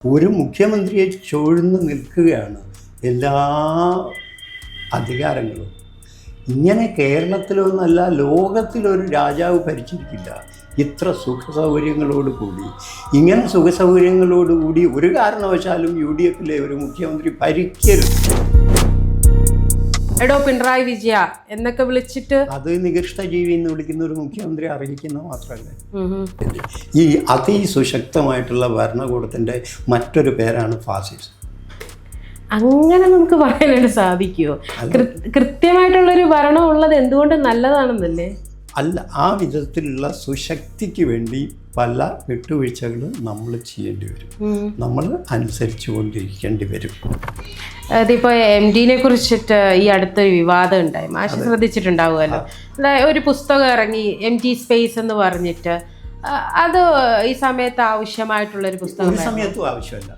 ഒരു മുഖ്യമന്ത്രിയെ ചൂഴ്ന്ന് നിൽക്കുകയാണ് എല്ലാ അധികാരങ്ങളും. ഇങ്ങനെ കേരളത്തിലൊന്നല്ല, ലോകത്തിലൊരു രാജാവ് ഭരിച്ചിരിക്കില്ല ഇത്ര സുഖസൗകര്യങ്ങളോട് കൂടി. ഇങ്ങനെ സുഖസൗകര്യങ്ങളോടുകൂടി ഒരു കാരണവശാലും UDF-ലെ ഒരു മുഖ്യമന്ത്രി ഭരിക്കരുത്. എടോ പിണറായി വിജയ എന്നൊക്കെ വിളിച്ചിട്ട് അത് നികൃഷ്ട ജീവി എന്ന് വിളിക്കുന്ന ഒരു മുഖ്യമന്ത്രി അർഹിക്കുന്ന മാത്രമല്ല. ഈ അതിസുശക്തമായിട്ടുള്ള ഭരണകൂടത്തിൻ്റെ മറ്റൊരു പേരാണ് ഫാസിസം. അങ്ങനെ നമുക്ക് പറയാനായിട്ട് സാധിക്കുമോ? കൃത്യമായിട്ടുള്ളൊരു ഭരണം ഉള്ളത് എന്തുകൊണ്ട് നല്ലതാണെന്നല്ലേ? അല്ല, ആ വിധത്തിലുള്ള സുശക്തിക്ക് വേണ്ടി പല വിട്ടുവീഴ്ചകൾ നമ്മൾ ചെയ്യേണ്ടി വരും, നമ്മൾ അനുസരിച്ചു കൊണ്ടിരിക്കേണ്ടി വരും. അതിപ്പോൾ MD കുറിച്ചിട്ട് ഈ അടുത്തൊരു വിവാദം ഉണ്ടായി, മാഷ് ശ്രദ്ധിച്ചിട്ടുണ്ടാവുമല്ലോ. ഒരു പുസ്തകം ഇറങ്ങി MD സ്പേസ് എന്ന് പറഞ്ഞിട്ട്. അത് ഈ സമയത്ത് ആവശ്യമായിട്ടുള്ളൊരു പുസ്തകം? ഒരു സമയത്തും ആവശ്യമല്ല.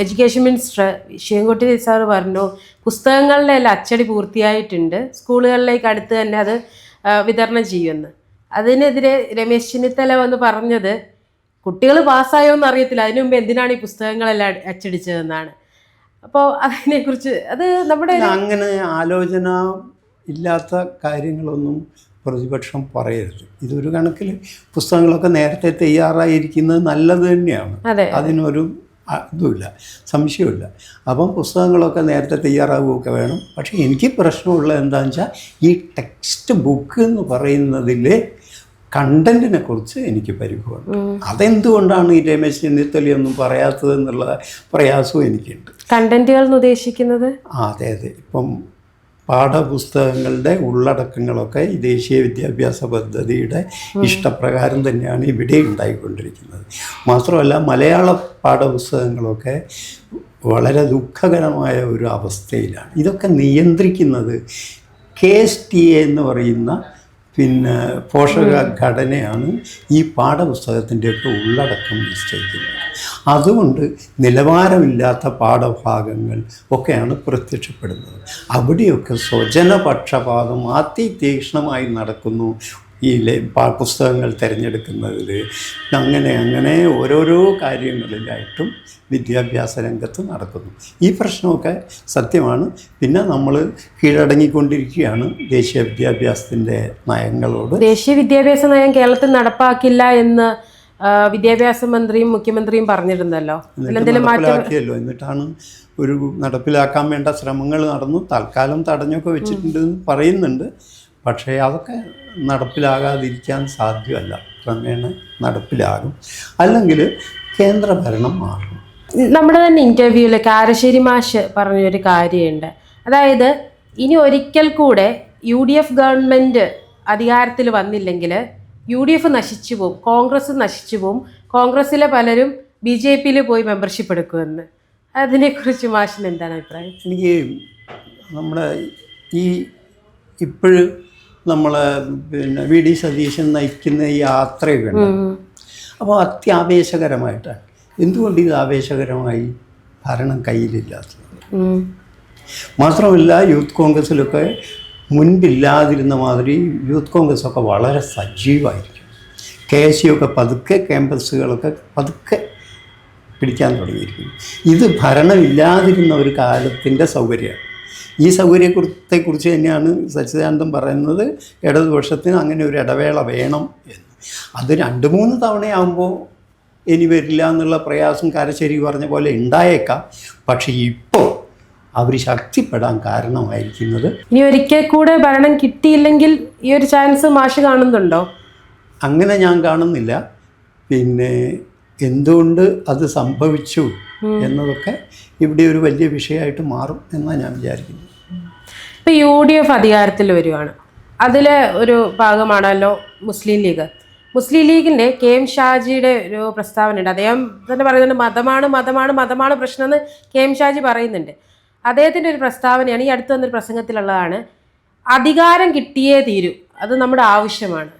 എഡ്യൂക്കേഷൻ മിനിസ്റ്റർ ശിവൻകുട്ടി സാർ പറഞ്ഞു പുസ്തകങ്ങളുടെ എല്ലാം അച്ചടി പൂർത്തിയായിട്ടുണ്ട്, സ്കൂളുകളിലേക്ക് അടുത്ത് തന്നെ അത് വിതരണം ചെയ്യുമെന്ന്. അതിനെതിരെ രമേശ് ചെന്നിത്തല വന്ന് പറഞ്ഞത് കുട്ടികൾ പാസ്സായോന്ന് അറിയത്തില്ല, അതിനു മുമ്പ് എന്തിനാണ് ഈ പുസ്തകങ്ങളെല്ലാം അച്ചടിച്ചതെന്നാണ്. അപ്പോൾ അതിനെക്കുറിച്ച് അത് നമ്മുടെ അങ്ങനെ ആലോചന ഇല്ലാത്ത കാര്യങ്ങളൊന്നും പ്രതിപക്ഷം പറയരുത്. ഇതൊരു കണക്കിൽ പുസ്തകങ്ങളൊക്കെ നേരത്തെ തയ്യാറായിരിക്കുന്നത് നല്ലത് തന്നെയാണ്, അതിനൊരു ഇതുമില്ല, സംശയമില്ല. അപ്പം പുസ്തകങ്ങളൊക്കെ നേരത്തെ തയ്യാറാവുകയൊക്കെ വേണം. പക്ഷേ എനിക്ക് പ്രശ്നമുള്ളത് എന്താണെന്ന് വെച്ചാൽ ഈ ടെക്സ്റ്റ് ബുക്ക് എന്ന് പറയുന്നതിൽ കണ്ടൻറ്റിനെ കുറിച്ച് എനിക്ക് പരിഭവമാണ്. അതെന്തുകൊണ്ടാണ് ഈ രമേശ് ചെന്നിത്തലയൊന്നും പറയാത്തതെന്നുള്ള പ്രയാസവും എനിക്കുണ്ട്. കണ്ടൻറ്റുകൾ എന്ന് ഉദ്ദേശിക്കുന്നത്? അതെ, ഇപ്പം പാഠപുസ്തകങ്ങളുടെ ഉള്ളടക്കങ്ങളൊക്കെ ഈ ദേശീയ വിദ്യാഭ്യാസ പദ്ധതിയുടെ ഇഷ്ടപ്രകാരം തന്നെയാണ് ഇവിടെ ഉണ്ടായിക്കൊണ്ടിരിക്കുന്നത്. മാത്രമല്ല, മലയാള പാഠപുസ്തകങ്ങളൊക്കെ വളരെ ദുഃഖകരമായ ഒരു അവസ്ഥയിലാണ്. ഇതൊക്കെ നിയന്ത്രിക്കുന്നത് KSTA എന്ന് പറയുന്ന പോഷക ഘടനയാണ് ഈ പാഠപുസ്തകത്തിൻ്റെയൊക്കെ ഉള്ളടക്കം നിശ്ചയിക്കുന്നത്. അതുകൊണ്ട് നിലവാരമില്ലാത്ത പാഠഭാഗങ്ങൾ ഒക്കെയാണ് പ്രത്യക്ഷപ്പെടുന്നത്. അവിടെയൊക്കെ സ്വജനപക്ഷപാതം അതിതീക്ഷ്ണമായി നടക്കുന്നു ഈ പുസ്തകങ്ങൾ തിരഞ്ഞെടുക്കുന്നതിൽ. അങ്ങനെ ഓരോരോ കാര്യങ്ങളിലായിട്ടും വിദ്യാഭ്യാസ രംഗത്ത് നടക്കുന്നു. ഈ പ്രശ്നമൊക്കെ സത്യമാണ്. പിന്നെ നമ്മൾ കീഴടങ്ങിക്കൊണ്ടിരിക്കുകയാണ് ദേശീയ വിദ്യാഭ്യാസത്തിൻ്റെ നയങ്ങളോട്. ദേശീയ വിദ്യാഭ്യാസ നയം കേരളത്തിൽ നടപ്പാക്കില്ല എന്ന് വിദ്യാഭ്യാസ മന്ത്രിയും മുഖ്യമന്ത്രിയും പറഞ്ഞിരുന്നല്ലോ. നടപ്പിലാക്കിയല്ലോ. എന്നിട്ടാണ് ഒരു നടപ്പിലാക്കാൻ വേണ്ട ശ്രമങ്ങൾ നടന്നു. തൽക്കാലം തടഞ്ഞൊക്കെ വെച്ചിട്ടുണ്ടെന്ന് പറയുന്നുണ്ട്. പക്ഷേ അതൊക്കെ നടപ്പിലാകാതിരിക്കാൻ സാധ്യമല്ല. ക്രമേണ നടപ്പിലാകും, അല്ലെങ്കിൽ കേന്ദ്രഭരണം മാറും. നമ്മുടെ തന്നെ ഇൻ്റർവ്യൂവിൽ കാരശ്ശേരി മാഷ് പറഞ്ഞൊരു കാര്യമുണ്ട്. അതായത് ഇനി ഒരിക്കൽ കൂടെ UDF ഗവൺമെൻറ് അധികാരത്തിൽ വന്നില്ലെങ്കിൽ UDF നശിച്ചു പോവും, കോൺഗ്രസ് നശിച്ചു പോവും, കോൺഗ്രസ്സിലെ പലരും BJP-യിൽ പോയി മെമ്പർഷിപ്പ് എടുക്കുമെന്ന്. അതിനെക്കുറിച്ച് മാഷിന് എന്താണ് അഭിപ്രായം? എനിക്ക് നമ്മുടെ ഇപ്പോഴും നമ്മളെ VD സതീശൻ നയിക്കുന്ന ഈ യാത്രയൊക്കെ ഉണ്ട്. അപ്പോൾ അത്യാവേശകരമായിട്ടാണ്. എന്തുകൊണ്ട് ഇത് ആവേശകരമായി? ഭരണം കയ്യിലില്ലാത്തത്. മാത്രമല്ല, യൂത്ത് കോൺഗ്രസ്സിലൊക്കെ മുൻപില്ലാതിരുന്ന മാതിരി യൂത്ത് കോൺഗ്രസ്സൊക്കെ വളരെ സജീവമായിരിക്കും. KSU ഒക്കെ പതുക്കെ ക്യാമ്പസുകളൊക്കെ പതുക്കെ പിടിക്കാൻ തുടങ്ങിയിരിക്കുന്നു. ഇത് ഭരണമില്ലാതിരുന്ന ഒരു കാലത്തിൻ്റെ സൗകര്യമാണ്. ഈ സൗകര്യത്തെക്കുറിച്ച് തന്നെയാണ് സച്ചിദാനന്ദൻ പറയുന്നത് ഇടതുപക്ഷത്തിന് അങ്ങനെ ഒരു ഇടവേള വേണം എന്ന്. അത് 2-3 തവണയാകുമ്പോൾ ഇനി വരില്ല എന്നുള്ള പ്രയാസം കാരശ്ശേരി പറഞ്ഞ പോലെ ഉണ്ടായേക്കാം. പക്ഷേ ഇപ്പോൾ അവർ ശക്തിപ്പെടാൻ കാരണമായിരിക്കുന്നത്. ഇനി ഒരിക്കൽ കൂടെ ഭരണം കിട്ടിയില്ലെങ്കിൽ ഈ ഒരു ചാൻസ് മാഷ് കാണുന്നുണ്ടോ? അങ്ങനെ ഞാൻ കാണുന്നില്ല. എന്തുകൊണ്ട് അത് സംഭവിച്ചു എന്നതൊക്കെ ഇവിടെ ഒരു വലിയ വിഷയമായിട്ട് മാറും എന്നാണ് ഞാൻ വിചാരിക്കുന്നത്. ഇപ്പോൾ UDF അധികാരത്തിൽ വരുവാണ്. അതിൽ ഒരു ഭാഗമാണല്ലോ മുസ്ലിം ലീഗ്. മുസ്ലിം ലീഗിൻ്റെ KM ഷാജിയുടെ ഒരു പ്രസ്താവനയുണ്ട്. അദ്ദേഹം തന്നെ പറയുന്നുണ്ട് മതമാണ് പ്രശ്നമെന്ന് KM ഷാജി പറയുന്നുണ്ട്. അദ്ദേഹത്തിൻ്റെ ഒരു പ്രസ്താവനയാണ്, ഈ അടുത്ത് വന്നൊരു പ്രസംഗത്തിലുള്ളതാണ്, അധികാരം കിട്ടിയേ തീരൂ, അത് നമ്മുടെ ആവശ്യമാണ്.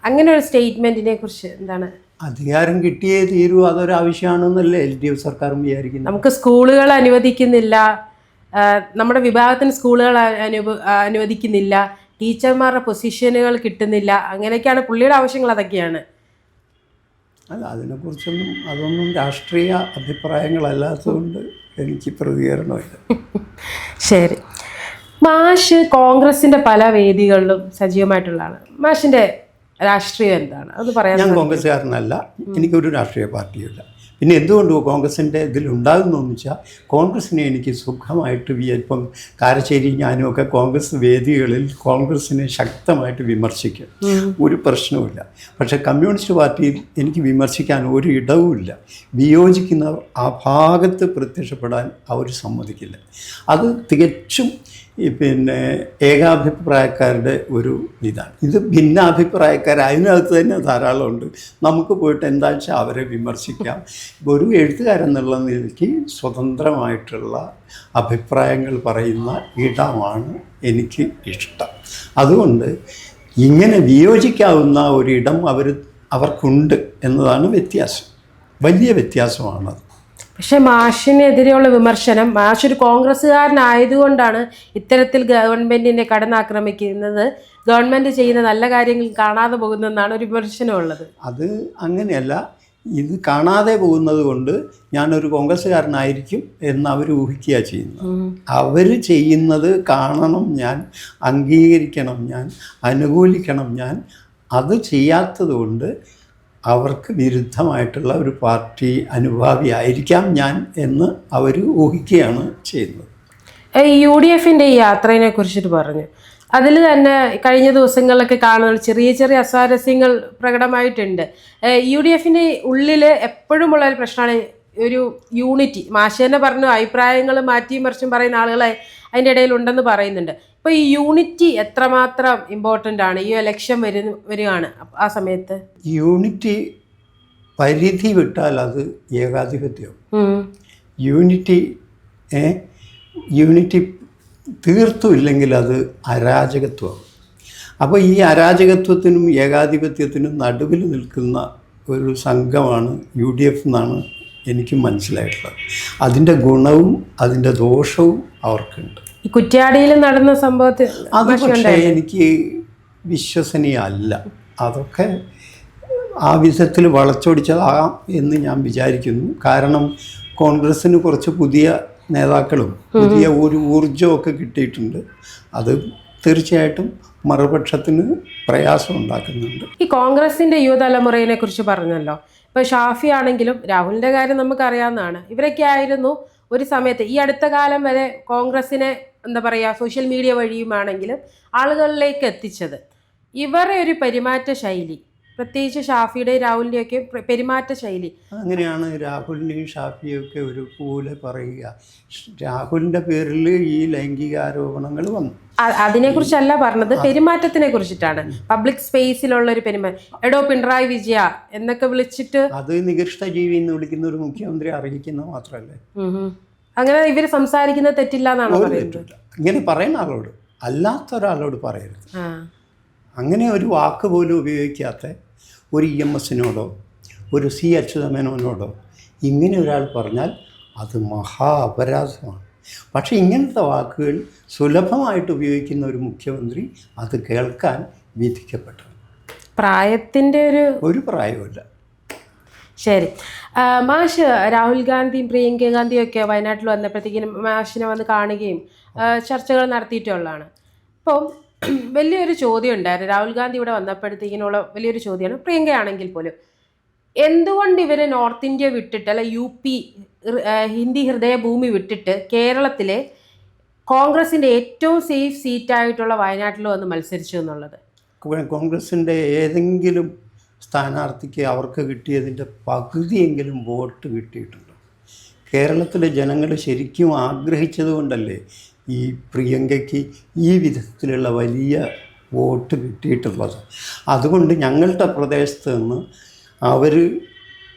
അങ്ങനെ ഒരു സ്റ്റേറ്റ്മെൻറ്റിനെ കുറിച്ച് എന്താണ്? അധികാരം കിട്ടിയേ തീരൂ, അതൊരാവശ്യമാണെന്നല്ലേ LDF സർക്കാരും വിചാരിക്കുന്നത്. നമുക്ക് സ്കൂളുകൾ അനുവദിക്കുന്നില്ല, നമ്മുടെ വിഭാഗത്തിന് സ്കൂളുകൾ അനുവദിക്കുന്നില്ല, ടീച്ചർമാരുടെ പൊസിഷനുകൾ കിട്ടുന്നില്ല, അങ്ങനെയൊക്കെയാണ് പുള്ളിയുടെ ആവശ്യങ്ങൾ. അതൊക്കെയാണ് അല്ല, അതൊന്നും രാഷ്ട്രീയ അഭിപ്രായങ്ങളല്ലാത്തതുകൊണ്ട് എനിക്ക് പ്രതികരണമില്ല. ശരി. മാഷ് കോൺഗ്രസിൻ്റെ പല വേദികളിലും സജീവമായിട്ടുള്ളതാണ്. മാഷിൻ്റെ രാഷ്ട്രീയം എന്താണ് അത് പറയാൻ? ഞാൻ കോൺഗ്രസ്സുകാരനല്ല, എനിക്കൊരു രാഷ്ട്രീയ പാർട്ടിയുമില്ല. പിന്നെ എന്തുകൊണ്ട് കോൺഗ്രസിൻ്റെ ഇതിലുണ്ടാകുന്നതെന്ന് വെച്ചാൽ, കോൺഗ്രസ്സിനെ എനിക്ക് സുഖമായിട്ട് ഇപ്പം കാരശ്ശേരി ഞാനുമൊക്കെ കോൺഗ്രസ് വേദികളിൽ കോൺഗ്രസ്സിനെ ശക്തമായിട്ട് വിമർശിക്കും, ഒരു പ്രശ്നവുമില്ല. പക്ഷേ കമ്മ്യൂണിസ്റ്റ് പാർട്ടിയിൽ എനിക്ക് വിമർശിക്കാൻ ഒരു ഇടവുമില്ല. വിയോജിക്കുന്നവർ ആ ഭാഗത്ത് പ്രത്യക്ഷപ്പെടാൻ അവർ സമ്മതിക്കില്ല. അത് തികച്ചും ഏകാഭിപ്രായക്കാരുടെ ഒരു ഇതാണ്. ഇത് ഭിന്നാഭിപ്രായക്കാർ അതിനകത്ത് തന്നെ ധാരാളമുണ്ട്. നമുക്ക് പോയിട്ട് എന്താ വെച്ചാൽ അവരെ വിമർശിക്കാം. ഒരു എഴുത്തുകാരെന്നുള്ള നിലയ്ക്ക് സ്വതന്ത്രമായിട്ടുള്ള അഭിപ്രായങ്ങൾ പറയുന്ന ഇടമാണ് എനിക്ക് ഇഷ്ടം. അതുകൊണ്ട് ഇങ്ങനെ വിയോജിക്കാവുന്ന ഒരിടം അവർക്കുണ്ട് എന്നതാണ് വ്യത്യാസം. വലിയ വ്യത്യാസമാണത്. പക്ഷെ മാഷിനെതിരെയുള്ള വിമർശനം, മാഷ് ഒരു കോൺഗ്രസ്സുകാരനായതുകൊണ്ടാണ് ഇത്തരത്തിൽ ഗവൺമെന്റിനെ കടന്നാക്രമിക്കുന്നത്, ഗവൺമെന്റ് ചെയ്യുന്ന നല്ല കാര്യങ്ങൾ കാണാതെ പോകുന്നതെന്നാണ് ഒരു വിമർശനമുള്ളത്. അത് അങ്ങനെയല്ല. ഇത് കാണാതെ പോകുന്നത് കൊണ്ട് ഞാനൊരു കോൺഗ്രസ്സുകാരനായിരിക്കും എന്ന് അവർ ഊഹിക്കുക ചെയ്യുന്നത്. അവർ ചെയ്യുന്നത് കാണണം ഞാൻ, അംഗീകരിക്കണം ഞാൻ, അനുകൂലിക്കണം ഞാൻ. അത് ചെയ്യാത്തത് കൊണ്ട് അവർക്ക് വിരുദ്ധമായിട്ടുള്ള ഒരു പാർട്ടി അനുഭാവിയായിരിക്കാം ഞാൻ എന്ന് അവർ ഊഹിക്കുകയാണ് ചെയ്യുന്നത്. UDFിൻ്റെ ഈ യാത്രയെ കുറിച്ചിട്ട് പറഞ്ഞു. അതിൽ തന്നെ കഴിഞ്ഞ ദിവസങ്ങളിലൊക്കെ കാണുന്ന ചെറിയ ചെറിയ അസ്വാരസ്യങ്ങൾ പ്രകടമായിട്ടുണ്ട്. UDFിൻ്റെ ഉള്ളിൽ എപ്പോഴുമുള്ള ഒരു പ്രശ്നമാണ് ഒരു യൂണിറ്റി. മാഷ് തന്നെ പറഞ്ഞു, അഭിപ്രായങ്ങൾ മാറ്റിയും മറിച്ചും പറയുന്ന ആളുകളെ അതിൻ്റെ ഇടയിൽ ഉണ്ടെന്ന് പറയുന്നുണ്ട്. ഇപ്പോൾ ഈ യൂണിറ്റി എത്രമാത്രം ഇമ്പോർട്ടൻ്റ് ആണ് ഈ ഇലക്ഷൻ വരികയാണ് ആ സമയത്ത്? യൂണിറ്റി പരിധി വിട്ടാൽ അത് ഏകാധിപത്യവും. യൂണിറ്റി തീർത്തും ഇല്ലെങ്കിൽ അത് അരാജകത്വമാണ്. അപ്പോൾ ഈ അരാജകത്വത്തിനും ഏകാധിപത്യത്തിനും നടുവിൽ നിൽക്കുന്ന ഒരു സംഘമാണ് UDF എന്നാണ് എനിക്ക് മനസ്സിലായിട്ടുള്ളത്. അതിൻ്റെ ഗുണവും അതിൻ്റെ ദോഷവും അവർക്കുണ്ട്. ഈ കുറ്റ്യാടിയിൽ നടന്ന സംഭവത്തിൽ അത് പക്ഷേ എനിക്ക് വിശ്വസനീയമല്ല. അതൊക്കെ ആ വിധത്തിൽ വളച്ചൊടിച്ചതാകാം എന്ന് ഞാൻ വിചാരിക്കുന്നു. കാരണം കോൺഗ്രസ്സിന് കുറച്ച് പുതിയ നേതാക്കളും പുതിയ ഒരു ഊർജമൊക്കെ കിട്ടിയിട്ടുണ്ട്. അത് തീർച്ചയായിട്ടും മറുപക്ഷത്തിന് പ്രയാസം ഉണ്ടാക്കുന്നുണ്ട്. ഈ കോൺഗ്രസിൻ്റെ യുവതലമുറയെ കുറിച്ച് പറഞ്ഞല്ലോ. ഇപ്പോൾ ഷാഫി ആണെങ്കിലും രാഹുലിൻ്റെ കാര്യം നമുക്കറിയാവുന്നതാണ്. ഇവരൊക്കെ ആയിരുന്നു ഒരു സമയത്ത് ഈ അടുത്ത കാലം വരെ കോൺഗ്രസിനെ എന്താ പറയുക സോഷ്യൽ മീഡിയ വഴിയുമാണെങ്കിലും ആളുകളിലേക്ക് എത്തിച്ചത്. ഇവരുടെ ഒരു പെരുമാറ്റ ശൈലി, പ്രത്യേകിച്ച് ഷാഫിയുടെയും രാഹുലിൻ്റെയൊക്കെ പെരുമാറ്റ ശൈലി അങ്ങനെയാണ്. രാഹുലിനെയും ഷാഫിയൊക്കെ ഒരു പോലെ പറയുക. രാഹുലിൻ്റെ പേരിൽ ഈ ലൈംഗികാരോപണങ്ങൾ വന്നു. അതിനെക്കുറിച്ചല്ല പറഞ്ഞത്, പെരുമാറ്റത്തിനെ കുറിച്ചിട്ടാണ്. പബ്ലിക് സ്പേസിലുള്ള ഒരു പെരുമാറ്റം, എടോ പിണറായി വിജയ എന്നൊക്കെ വിളിച്ചിട്ട് അത് നികൃഷ്ട ജീവി എന്ന് വിളിക്കുന്ന ഒരു മുഖ്യമന്ത്രി അറിയിക്കുന്നത് മാത്രമല്ലേ. അങ്ങനെ ഇവർ സംസാരിക്കുന്നത് തെറ്റില്ല എന്നാണ് പറയുന്നത്. ഇങ്ങനെ പറയുന്ന ആളോട്, അല്ലാത്ത ഒരാളോട് പറയരുത്. അങ്ങനെ ഒരു വാക്ക് പോലും ഉപയോഗിക്കാത്ത ഒരു EMSനോടോ ഒരു C അച്യുതമേനോനോടോ ഇങ്ങനെ ഒരാൾ പറഞ്ഞാൽ അത് മഹാ അപരാധമാണ്. പക്ഷേ ഇങ്ങനത്തെ വാക്കുകൾ സുലഭമായിട്ട് ഉപയോഗിക്കുന്ന ഒരു മുഖ്യമന്ത്രി അത് കേൾക്കാൻ വിധിക്കപ്പെട്ടു. പ്രായത്തിൻ്റെ ഒരു പ്രായമില്ല. ശരി. മാഷ് രാഹുൽ ഗാന്ധിയും പ്രിയങ്ക ഗാന്ധിയും ഒക്കെ വയനാട്ടിൽ വന്നപ്പോഴത്തേക്കിനും മാഷിനെ വന്ന് കാണുകയും ചർച്ചകൾ നടത്തിയിട്ടുള്ളതാണ്. അപ്പം വലിയൊരു ചോദ്യം ഉണ്ടായിരുന്നു രാഹുൽ ഗാന്ധി ഇവിടെ വന്നപ്പോഴത്തേക്കിനുള്ള വലിയൊരു ചോദ്യമാണ്, പ്രിയങ്ക ആണെങ്കിൽ പോലും എന്തുകൊണ്ട് ഇവർ നോർത്ത് ഇന്ത്യ വിട്ടിട്ട് അല്ല UP ഹിന്ദി ഹൃദയഭൂമി വിട്ടിട്ട് കേരളത്തിലെ കോൺഗ്രസിൻ്റെ ഏറ്റവും സേഫ് സീറ്റായിട്ടുള്ള വയനാട്ടിൽ വന്ന് മത്സരിച്ചു എന്നുള്ളത്? കോൺഗ്രസിൻ്റെ ഏതെങ്കിലും സ്ഥാനാർത്ഥിക്ക് അവർക്ക് കിട്ടിയതിൻ്റെ പകുതിയെങ്കിലും വോട്ട് കിട്ടിയിട്ടുണ്ട്. കേരളത്തിലെ ജനങ്ങൾ ശരിക്കും ആഗ്രഹിച്ചത് കൊണ്ടല്ലേ ഈ പ്രിയങ്കയ്ക്ക് ഈ വിധത്തിലുള്ള വലിയ വോട്ട് കിട്ടിയിട്ടുള്ളത്. അതുകൊണ്ട് ഞങ്ങളുടെ പ്രദേശത്ത് നിന്ന് അവർ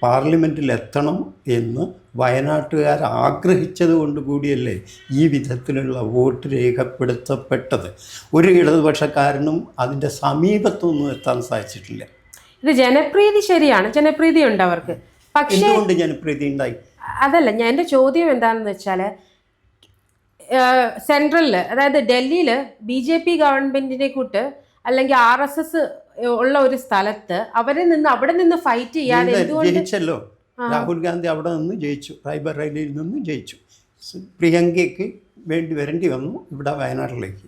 പാർലമെൻറ്റിൽ എത്തണം എന്ന് വയനാട്ടുകാർ ആഗ്രഹിച്ചത് കൊണ്ട് കൂടിയല്ലേ ഈ വിധത്തിലുള്ള വോട്ട് രേഖപ്പെടുത്തപ്പെട്ടത്. ഒരു ഇടതുപക്ഷക്കാരനും അതിൻ്റെ സമീപത്തൊന്നും എത്താൻ സാധിച്ചിട്ടില്ല. ഇത് ജനപ്രീതി ശരിയാണ്, ജനപ്രീതി ഉണ്ട് അവർക്ക്. പക്ഷേ എന്തുകൊണ്ട് ജനപ്രീതി ഉണ്ടായി? അതല്ല, എൻ്റെ ചോദ്യം എന്താണെന്ന് വെച്ചാൽ സെൻട്രലിൽ, അതായത് ഡൽഹിയിൽ BJP ഗവൺമെൻറ്റിനെ കൂട്ട് അല്ലെങ്കിൽ RSS ഉള്ള ഒരു സ്ഥലത്ത് അവിടെ നിന്ന് ഫൈറ്റ് ചെയ്യാതെ എന്തുകൊണ്ട് ജയിച്ചല്ലോ. രാഹുൽ ഗാന്ധി അവിടെ നിന്ന് ജയിച്ചു, റായ്ബറേലിയിൽ നിന്ന് ജയിച്ചു. പ്രിയങ്കയ്ക്ക് വരേണ്ടി വന്നു ഇവിടെ വയനാട്ടിലേക്ക്.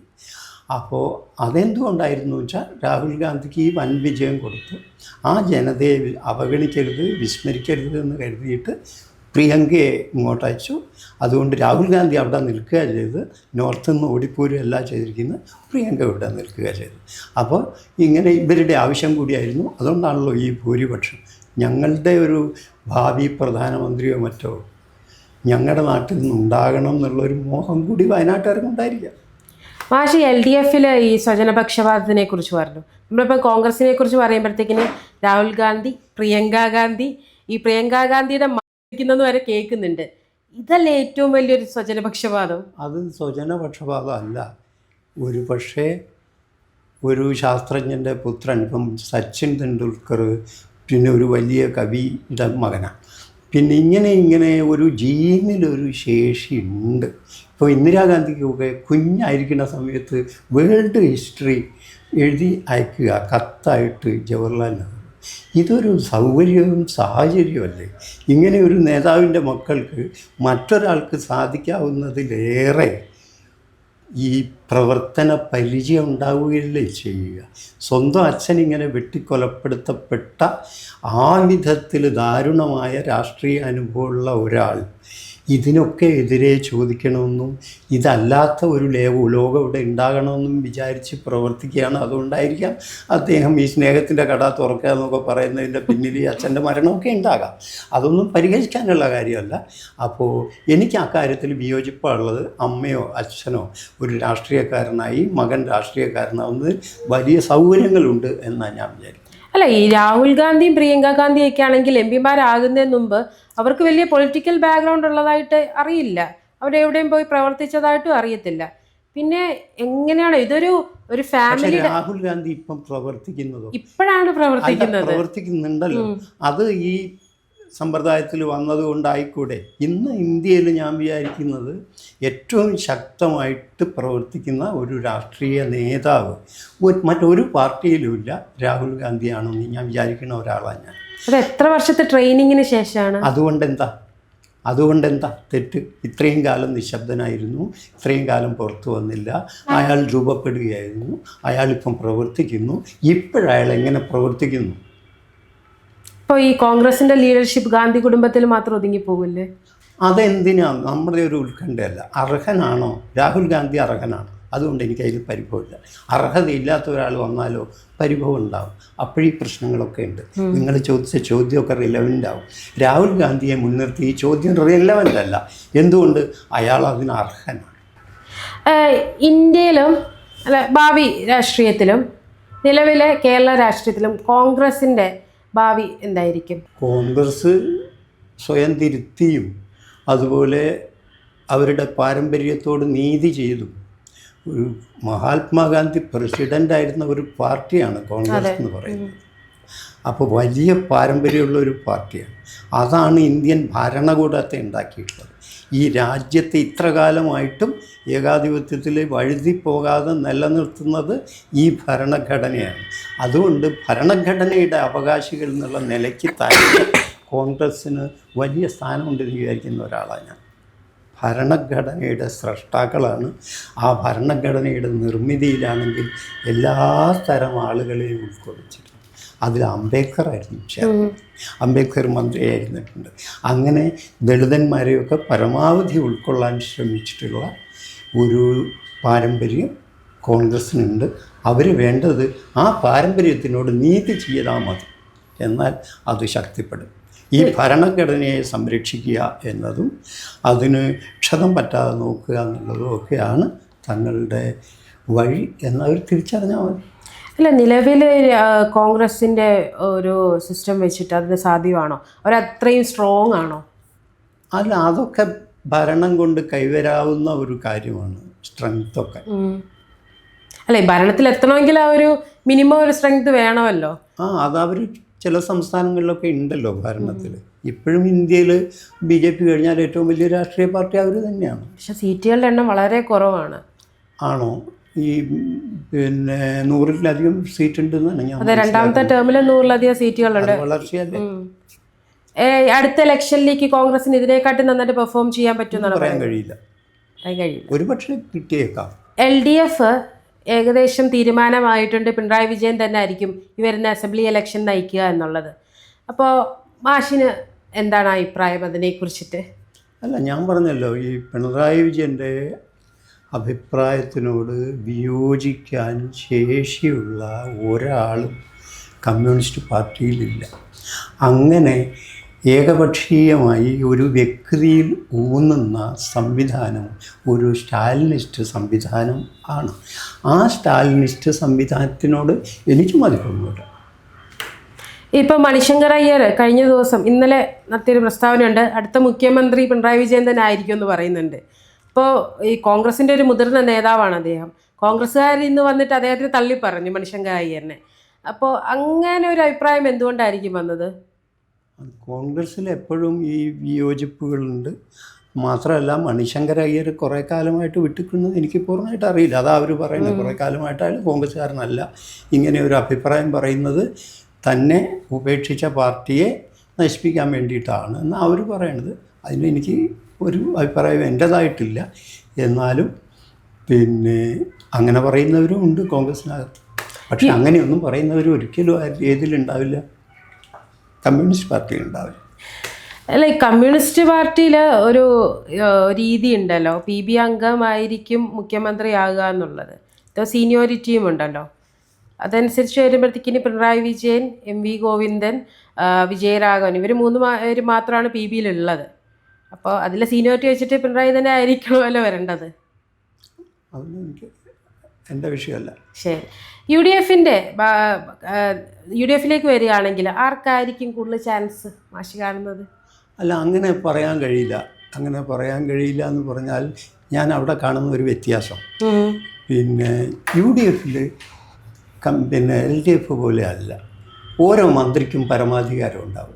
അപ്പോൾ അതെന്തുകൊണ്ടായിരുന്നു വെച്ചാൽ രാഹുൽ ഗാന്ധിക്ക് ഈ വൻ വിജയം കൊടുത്തു. ആ ജനതയെ അവഗണിക്കരുത്, വിസ്മരിക്കരുത് എന്ന് കരുതിയിട്ട് പ്രിയങ്കയെ ഇങ്ങോട്ട് അയച്ചു. അതുകൊണ്ട് രാഹുൽ ഗാന്ധി അവിടെ നിൽക്കുക ചെയ്ത്, നോർത്ത് നിന്ന് ഓടിപ്പോരും എല്ലാം ചെയ്തിരിക്കുന്നത്, പ്രിയങ്ക ഇവിടെ നിൽക്കുക ചെയ്തു. അപ്പോൾ ഇങ്ങനെ ഇവരുടെ ആവശ്യം കൂടിയായിരുന്നു. അതുകൊണ്ടാണല്ലോ ഈ ഭൂരിപക്ഷം. ഞങ്ങളുടെ ഒരു ഭാവി പ്രധാനമന്ത്രിയോ മറ്റോ ഞങ്ങളുടെ നാട്ടിൽ നിന്നുണ്ടാകണം എന്നുള്ളൊരു മോഹം കൂടി വയനാട്ടുകാർക്കുണ്ടായിരിക്കാം. മാഷി LDF ഈ സ്വജനപക്ഷപാതത്തിനെ കുറിച്ച് പറഞ്ഞു. നമ്മളിപ്പോൾ കോൺഗ്രസിനെ കുറിച്ച് പറയുമ്പോഴത്തേക്കിന് രാഹുൽ ഗാന്ധി, പ്രിയങ്ക ഗാന്ധി, ഈ പ്രിയങ്ക ഗാന്ധിയുടെ മരിക്കുന്നത് വരെ കേൾക്കുന്നുണ്ട്. ഇതല്ലേ ഏറ്റവും വലിയൊരു സ്വജനപക്ഷപാതം? അത് സ്വജനപക്ഷപാതമല്ല. ഒരു പക്ഷേ ഒരു ശാസ്ത്രജ്ഞൻ്റെ പുത്രൻ, ഇപ്പം സച്ചിൻ തെണ്ടുൽക്കർ, പിന്നെ ഒരു വലിയ കവിയുടെ മകനാണ്. പിന്നെ ഇങ്ങനെ ഒരു ജീനിലൊരു ശേഷിയുണ്ട്. ഇപ്പോൾ ഇന്ദിരാഗാന്ധിക്കൊക്കെ കുഞ്ഞായിരിക്കുന്ന സമയത്ത് വേൾഡ് ഹിസ്റ്ററി എഴുതി അയക്കുക കത്തായിട്ട് ജവഹർലാൽ നെഹ്റു. ഇതൊരു സൗകര്യവും സാഹചര്യമല്ലേ? ഇങ്ങനെ ഒരു നേതാവിൻ്റെ മക്കൾക്ക് മറ്റൊരാൾക്ക് സാധിക്കാവുന്നതിലേറെ ഈ പ്രവർത്തന പരിചയം ഉണ്ടാവുകയല്ലേ ചെയ്യുക. സ്വന്തം അച്ഛൻ ഇങ്ങനെ വെട്ടിക്കൊലപ്പെടുത്തപ്പെട്ട ആ വിധത്തിൽ ദാരുണമായ രാഷ്ട്രീയ അനുഭവമുള്ള ഒരാൾ ഇതിനൊക്കെ എതിരെ ചോദിക്കണമെന്നും ഇതല്ലാത്ത ഒരു ലോകം ഇവിടെ ഉണ്ടാകണമെന്നും വിചാരിച്ച് പ്രവർത്തിക്കുകയാണ്. അതുകൊണ്ടായിരിക്കാം അദ്ദേഹം ഈ സ്നേഹത്തിൻ്റെ കട തുറക്കുക എന്നൊക്കെ പറയുന്നതിൻ്റെ പിന്നിൽ അച്ഛൻ്റെ മരണമൊക്കെ ഉണ്ടാകാം. അതൊന്നും പരിഹരിക്കാനുള്ള കാര്യമല്ല. അപ്പോൾ എനിക്ക് അക്കാര്യത്തിൽ വിയോജിപ്പുള്ളത്, അമ്മയോ അച്ഛനോ ഒരു രാഷ്ട്രീയക്കാരനായി മകൻ രാഷ്ട്രീയക്കാരനാവുന്നതിൽ വലിയ സൗകര്യങ്ങളുണ്ട് എന്നാണ് ഞാൻ വിചാരിക്കുന്നത്. അല്ല, ഈ രാഹുൽ ഗാന്ധിയും പ്രിയങ്ക ഗാന്ധിയും ഒക്കെ ആണെങ്കിൽ MP-മാരാകുന്നതിന് മുമ്പ് അവർക്ക് വലിയ പൊളിറ്റിക്കൽ ബാക്ക്ഗ്രൗണ്ട് ഉള്ളതായിട്ട് അറിയില്ല. അവരെവിടെയും പോയി പ്രവർത്തിച്ചതായിട്ടും അറിയത്തില്ല. പിന്നെ എങ്ങനെയാണ് ഒരു ഫാമിലി? രാഹുൽ ഗാന്ധി ഇപ്പം ഇപ്പോഴാണ് പ്രവർത്തിക്കുന്നുണ്ടല്ലോ. അത് ഈ സമ്പ്രദായത്തിൽ വന്നതുകൊണ്ടായിക്കൂടെ. ഇന്ന് ഇന്ത്യയിൽ ഞാൻ വിചാരിക്കുന്നത് ഏറ്റവും ശക്തമായിട്ട് പ്രവർത്തിക്കുന്ന ഒരു രാഷ്ട്രീയ നേതാവ് മറ്റൊരു പാർട്ടിയിലുമില്ല, രാഹുൽ ഗാന്ധിയാണെന്ന് ഞാൻ വിചാരിക്കുന്ന ഒരാളാണ് ഞാൻ. അത് എത്ര വർഷത്തെ ട്രെയിനിങ്ങിന് ശേഷമാണ്? അതുകൊണ്ടെന്താ തെറ്റ്? ഇത്രയും കാലം നിശബ്ദനായിരുന്നു, ഇത്രയും കാലം പുറത്തു വന്നില്ല, അയാൾ രൂപപ്പെടുകയായിരുന്നു, അയാളിപ്പം പ്രവർത്തിക്കുന്നു. ഇപ്പോഴയാൾ എങ്ങനെ പ്രവർത്തിക്കുന്നു? ഇപ്പോൾ ഈ കോൺഗ്രസിൻ്റെ ലീഡർഷിപ്പ് ഗാന്ധി കുടുംബത്തിൽ മാത്രം ഒതുങ്ങിപ്പോകില്ലേ? അതെന്തിനാണ്? നമ്മുടെ ഒരു ഉത്കണ്ഠയല്ല. അർഹനാണോ? രാഹുൽ ഗാന്ധി അർഹനാണ്. അതുകൊണ്ട് എനിക്കതിൽ പരിഭവമില്ല. അർഹതയില്ലാത്ത ഒരാൾ വന്നാലോ പരിഭവം ഉണ്ടാവും. അപ്പോഴീ പ്രശ്നങ്ങളൊക്കെ ഉണ്ട്. നിങ്ങൾ ചോദിച്ച ചോദ്യമൊക്കെ റിലവൻ്റ് ആവും. രാഹുൽ ഗാന്ധിയെ മുൻനിർത്തി ഈ ചോദ്യം റിലവൻ്റ് അല്ല. എന്തുകൊണ്ട്? അയാൾ അതിന് അർഹനാണ്. ഇന്ത്യയിലും ഭാവി രാഷ്ട്രീയത്തിലും നിലവിലെ കേരള രാഷ്ട്രീയത്തിലും കോൺഗ്രസിൻ്റെ ഭാവി എന്തായിരിക്കും? കോൺഗ്രസ് സ്വയം തിരുത്തിയും അതുപോലെ അവരുടെ പാരമ്പര്യത്തോട് നീതി ചെയ്തു. ഒരു മഹാത്മാഗാന്ധി പ്രസിഡൻ്റായിരുന്ന ഒരു പാർട്ടിയാണ് കോൺഗ്രസ് എന്ന് പറയുന്നത്. അപ്പോൾ വലിയ പാരമ്പര്യമുള്ള ഒരു പാർട്ടിയാണ്. അതാണ് ഇന്ത്യൻ ഭരണകൂടത്തെ ഉണ്ടാക്കിയിട്ടുള്ളത്. ഈ രാജ്യത്തെ ഇത്ര കാലമായിട്ടും ഏകാധിപത്യത്തിൽ വഴുതിപ്പോകാതെ നിലനിർത്തുന്നത് ഈ ഭരണഘടനയാണ്. അതുകൊണ്ട് ഭരണഘടനയുടെ അവകാശികൾ എന്നുള്ള നിലയ്ക്ക് താഴെ കോൺഗ്രസ്സിന് വലിയ സ്ഥാനമുണ്ടെന്ന് വിചാരിക്കുന്ന ഒരാളാണ് ഞാൻ. ഭരണഘടനയുടെ സ്രഷ്ടാക്കളാണ്. ആ ഭരണഘടനയുടെ നിർമ്മിതിയിലാണെങ്കിൽ എല്ലാ തരം ആളുകളെയും ഉൾക്കൊള്ളിച്ചിട്ടുണ്ട്. അതിൽ അംബേദ്കറായിരുന്നു ചേർന്നത്. അംബേദ്കർ മന്ത്രിയായിരുന്നിട്ടുണ്ട്. അങ്ങനെ ദളിതന്മാരെയൊക്കെ പരമാവധി ഉൾക്കൊള്ളാൻ ശ്രമിച്ചിട്ടുള്ള ഒരു പാരമ്പര്യം കോൺഗ്രസ്സിനുണ്ട്. അവർ വേണ്ടത് ആ പാരമ്പര്യത്തിനോട് നീതി ചെയ്താൽ മതി. എന്നാൽ അത് ശക്തിപ്പെടും. ഈ ഭരണഘടനയെ സംരക്ഷിക്കുക എന്നതും അതിന് ക്ഷതം പറ്റാതെ നോക്കുക എന്നുള്ളതും ഒക്കെയാണ് തങ്ങളുടെ വഴി എന്നവർ തിരിച്ചറിഞ്ഞാൽ മതി. അല്ല, നിലവിൽ കോൺഗ്രസിൻ്റെ ഒരു സിസ്റ്റം വെച്ചിട്ട് അതിന് സാധ്യമാണോ? അവരത്രയും സ്ട്രോങ് ആണോ? അല്ല, അതൊക്കെ ഭരണം കൊണ്ട് കൈവരാവുന്ന ഒരു കാര്യമാണ്, സ്ട്രെങ്ത്തൊക്കെ. അല്ല, ഈ ഭരണത്തിൽ എത്തണമെങ്കിൽ ആ ഒരു മിനിമം ഒരു സ്ട്രെങ്ത് വേണമല്ലോ. അതവർ ചില സംസ്ഥാനങ്ങളിലൊക്കെ ഉണ്ടല്ലോ ഭരണത്തിൽ. ഇപ്പോഴും ഇന്ത്യയിൽ BJP കഴിഞ്ഞാൽ ഏറ്റവും വലിയ രാഷ്ട്രീയ പാർട്ടി അവർ തന്നെയാണ്. പക്ഷെ സീറ്റുകളുടെ എണ്ണം വളരെ കുറവാണ്. ആണോ? ഈ പിന്നെ 100-ലധികം സീറ്റ് ഉണ്ടെന്നാണ് ഞാൻ അതെ, രണ്ടാമത്തെ ടേമിൽ 100-ലധികം സീറ്റുകളുണ്ട്. വളർച്ചയല്ലേ അടുത്ത ഇലക്ഷനിലേക്ക് കോൺഗ്രസിന് ഇതിനെക്കാട്ടും നന്നായിട്ട് പെർഫോം ചെയ്യാൻ പറ്റുമെന്നാണ് പറയാൻ കഴിയില്ല. കഴിയില്ല. ഒരുപക്ഷെ കിട്ടിയേക്കാം. LDF ഏകദേശം തീരുമാനമായിട്ടുണ്ട്, പിണറായി വിജയൻ തന്നെ ആയിരിക്കും ഈ വരുന്ന അസംബ്ലി ഇലക്ഷൻ നയിക്കുക എന്നുള്ളത്. അപ്പോൾ മാഷിന് എന്താണ് അഭിപ്രായം അതിനെക്കുറിച്ചിട്ട്? അല്ല, ഞാൻ പറഞ്ഞല്ലോ, ഈ പിണറായി വിജയൻ്റെ അഭിപ്രായത്തിനോട് വിയോജിക്കാൻ ശേഷിയുള്ള ഒരാളും കമ്മ്യൂണിസ്റ്റ് പാർട്ടിയിലില്ല. അങ്ങനെ ഏകപക്ഷീയമായി ഒരു വ്യക്തിയിൽ ഊന്നുന്ന സംവിധാനം ഒരു സ്റ്റാലിനിസ്റ്റ് സംവിധാനം ആണ്. ആ സ്റ്റാലിനിസ്റ്റ് സംവിധാനത്തിനോട് എനിക്ക് മതിപ്പൊന്നുമില്ല. ഇപ്പോൾ മണിശങ്കർ അയ്യർ കഴിഞ്ഞ ദിവസം ഇന്നലെ നടത്തിയൊരു പ്രസ്താവനയുണ്ട്, അടുത്ത മുഖ്യമന്ത്രി പിണറായി വിജയൻ തന്നെ ആയിരിക്കും എന്ന് പറയുന്നുണ്ട്. ഇപ്പോൾ ഈ കോൺഗ്രസിൻ്റെ ഒരു മുതിർന്ന നേതാവാണ് അദ്ദേഹം. കോൺഗ്രസ്സുകാർ ഇന്ന് വന്നിട്ട് അദ്ദേഹത്തിന് തള്ളി പറഞ്ഞു മണിശങ്കർ അയ്യറിനെ. അപ്പോൾ അങ്ങനെ ഒരു അഭിപ്രായം എന്തുകൊണ്ടായിരിക്കും വന്നത്? കോൺഗ്രസ്സിൽ എപ്പോഴും ഈ വിയോജിപ്പുകളുണ്ട്. മാത്രമല്ല, മണിശങ്കർ അയ്യർ കുറേ കാലമായിട്ട് വിട്ടിക്കുന്നത് എനിക്ക് പൂർണ്ണമായിട്ട് അറിയില്ല. അതാ അവർ പറയുന്നത്, കുറേ കാലമായിട്ടായാലും കോൺഗ്രസ്സുകാരനല്ല. ഇങ്ങനെ ഒരു അഭിപ്രായം പറയുന്നത് തന്നെ ഉപേക്ഷിച്ച പാർട്ടിയെ നശിപ്പിക്കാൻ വേണ്ടിയിട്ടാണ് എന്നാണ് അവർ പറയണത്. അതിന് എനിക്ക് ഒരു അഭിപ്രായം എൻ്റേതായിട്ടില്ല. എന്നാലും പിന്നെ അങ്ങനെ പറയുന്നവരും ഉണ്ട് കോൺഗ്രസ്സിനകത്ത്. പക്ഷെ അങ്ങനെയൊന്നും പറയുന്നവർ ഒരിക്കലും ഏതിലുണ്ടാവില്ല, കമ്മ്യൂണിസ്റ്റ് പാർട്ടിയിൽ ഉണ്ടാവില്ല. അല്ല, ഈ കമ്മ്യൂണിസ്റ്റ് പാർട്ടിയിൽ ഒരു രീതി ഉണ്ടല്ലോ, PB അംഗമായിരിക്കും മുഖ്യമന്ത്രിയാകുക എന്നുള്ളത്. സീനിയോറിറ്റിയും ഉണ്ടല്ലോ. അതനുസരിച്ച് വരുമ്പോഴത്തേക്കിന് പിണറായി വിജയൻ, MV ഗോവിന്ദൻ, വിജയരാഘവൻ ഇവർ 3 പേര് മാത്രമാണ് PBയിലുള്ളത്. അപ്പോൾ അതിൽ സീനിയോറിറ്റി വെച്ചിട്ട് പിണറായി തന്നെ ആയിരിക്കണമല്ലോ വരേണ്ടത്. അതൊന്നും എനിക്ക് എൻ്റെ വിഷയമല്ല. ശരി, UDFിലേക്ക് വരികയാണെങ്കിൽ ആർക്കായിരിക്കും കൂടുതൽ ചാൻസ് മാഷി കാണുന്നത്? അല്ല, അങ്ങനെ പറയാൻ കഴിയില്ല. അങ്ങനെ പറയാൻ കഴിയില്ല എന്ന് പറഞ്ഞാൽ ഞാൻ അവിടെ കാണുന്ന ഒരു വ്യത്യാസം, പിന്നെ UDFിൽ പിന്നെ LDF പോലെ അല്ല. ഓരോ മന്ത്രിക്കും പരമാധികാരം ഉണ്ടാവും.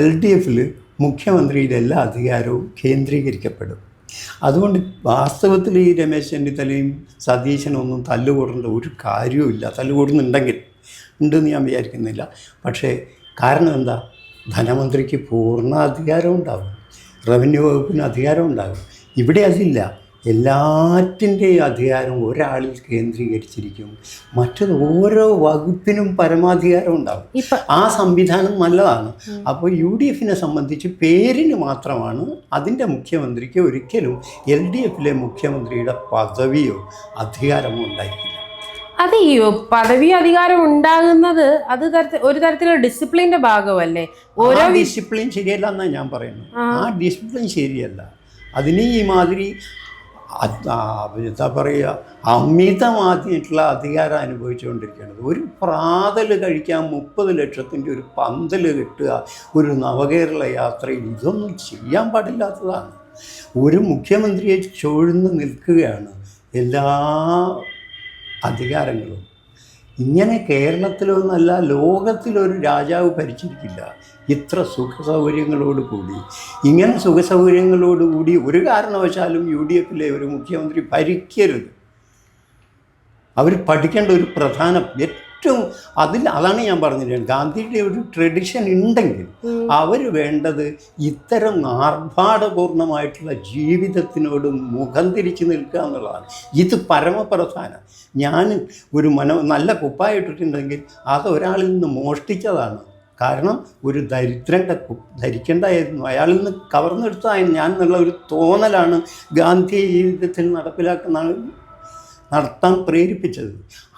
LDFിൽ മുഖ്യമന്ത്രിയുടെ എല്ലാ അധികാരവും കേന്ദ്രീകരിക്കപ്പെടും. അതുകൊണ്ട് വാസ്തവത്തിൽ ഈ രമേശ് ചെന്നിത്തലയും സതീശനൊന്നും തല്ലുകൂടേണ്ട ഒരു കാര്യവുമില്ല. തല്ലുകൂടുന്നുണ്ടെങ്കിൽ ഉണ്ടെന്ന് ഞാൻ വിചാരിക്കുന്നില്ല. പക്ഷേ കാരണം എന്താ? ധനമന്ത്രിക്ക് പൂർണ്ണ അധികാരം ഉണ്ടാകും, റവന്യൂ വകുപ്പിന് അധികാരം ഉണ്ടാകും. ഇവിടെ അതില്ല. എല്ലാറ്റിൻ്റെയും അധികാരം ഒരാളിൽ കേന്ദ്രീകരിച്ചിരിക്കും. മറ്റത് ഓരോ വകുപ്പിനും പരമാധികാരം ഉണ്ടാകും. ആ സംവിധാനം നല്ലതാണ്. അപ്പോൾ UDFിനെ സംബന്ധിച്ച് പേരിന് മാത്രമാണ് അതിൻ്റെ മുഖ്യമന്ത്രിക്ക് ഒരിക്കലും LDFിലെ മുഖ്യമന്ത്രിയുടെ പദവിയോ അധികാരമോ ഉണ്ടായിരിക്കില്ല. അത് ഈ പദവി അധികാരം ഉണ്ടാകുന്നത് അത് ഒരു തരത്തിലുള്ള ഡിസിപ്ലിൻ്റെ ഭാഗമല്ലേ? ഓരോ ഡിസിപ്ലിൻ ശരിയല്ല എന്നാണ് ഞാൻ പറയുന്നത്. ആ ഡിസിപ്ലിൻ ശരിയല്ല. അതിന് ഈ മാതിരി എന്താ പറയുക, അമിതമായിട്ടുള്ള അധികാരം അനുഭവിച്ചുകൊണ്ടിരിക്കുന്നത്. ഒരു പ്രാതൽ കഴിക്കാൻ 30 ലക്ഷത്തിൻ്റെ ഒരു പന്തൽ കിട്ടുക ഒരു നവകേരള യാത്രയിൽ, ഇതൊന്നും ചെയ്യാൻ പാടില്ലാത്തതാണ്. ഒരു മുഖ്യമന്ത്രിയെ ചൂഴ്ന്ന് നിൽക്കുകയാണ് എല്ലാ അധികാരങ്ങളും. ഇങ്ങനെ കേരളത്തിലൊന്നല്ല, ലോകത്തിലൊരു രാജാവ് ഭരിച്ചിരിക്കില്ല ഇത്ര സുഖസൗകര്യങ്ങളോടുകൂടി. ഇങ്ങനെ സുഖസൗകര്യങ്ങളോടുകൂടി ഒരു കാരണവശാലും UDFിലെ ഒരു മുഖ്യമന്ത്രി ഭരിക്കരുത്. അവർ പഠിക്കേണ്ട ഒരു പ്രധാന ഏറ്റവും അതാണ് ഞാൻ പറഞ്ഞിരുന്നത്, ഗാന്ധിയുടെ ഒരു ട്രഡിഷൻ ഉണ്ടെങ്കിൽ അവർ വേണ്ടത് ഇത്തരം ആർഭാടപൂർണമായിട്ടുള്ള ജീവിതത്തിനോട് മുഖം തിരിച്ചു നിൽക്കുക എന്നുള്ളതാണ്. ഇത് പരമപ്രധാനം. ഞാൻ ഒരു നല്ല കുപ്പായിട്ടിട്ടുണ്ടെങ്കിൽ അത് ഒരാളിൽ നിന്ന് മോഷ്ടിച്ചതാണ്. കാരണം ഒരു ദരിദ്രൻ്റെ ധരിക്കേണ്ടായിരുന്നു, അയാളിൽ നിന്ന് കവർന്നെടുത്താൽ ഞാൻ എന്നുള്ള ഒരു തോന്നലാണ് ഗാന്ധി ജീവിതത്തിൽ നടത്താൻ പ്രേരിപ്പിച്ചത്.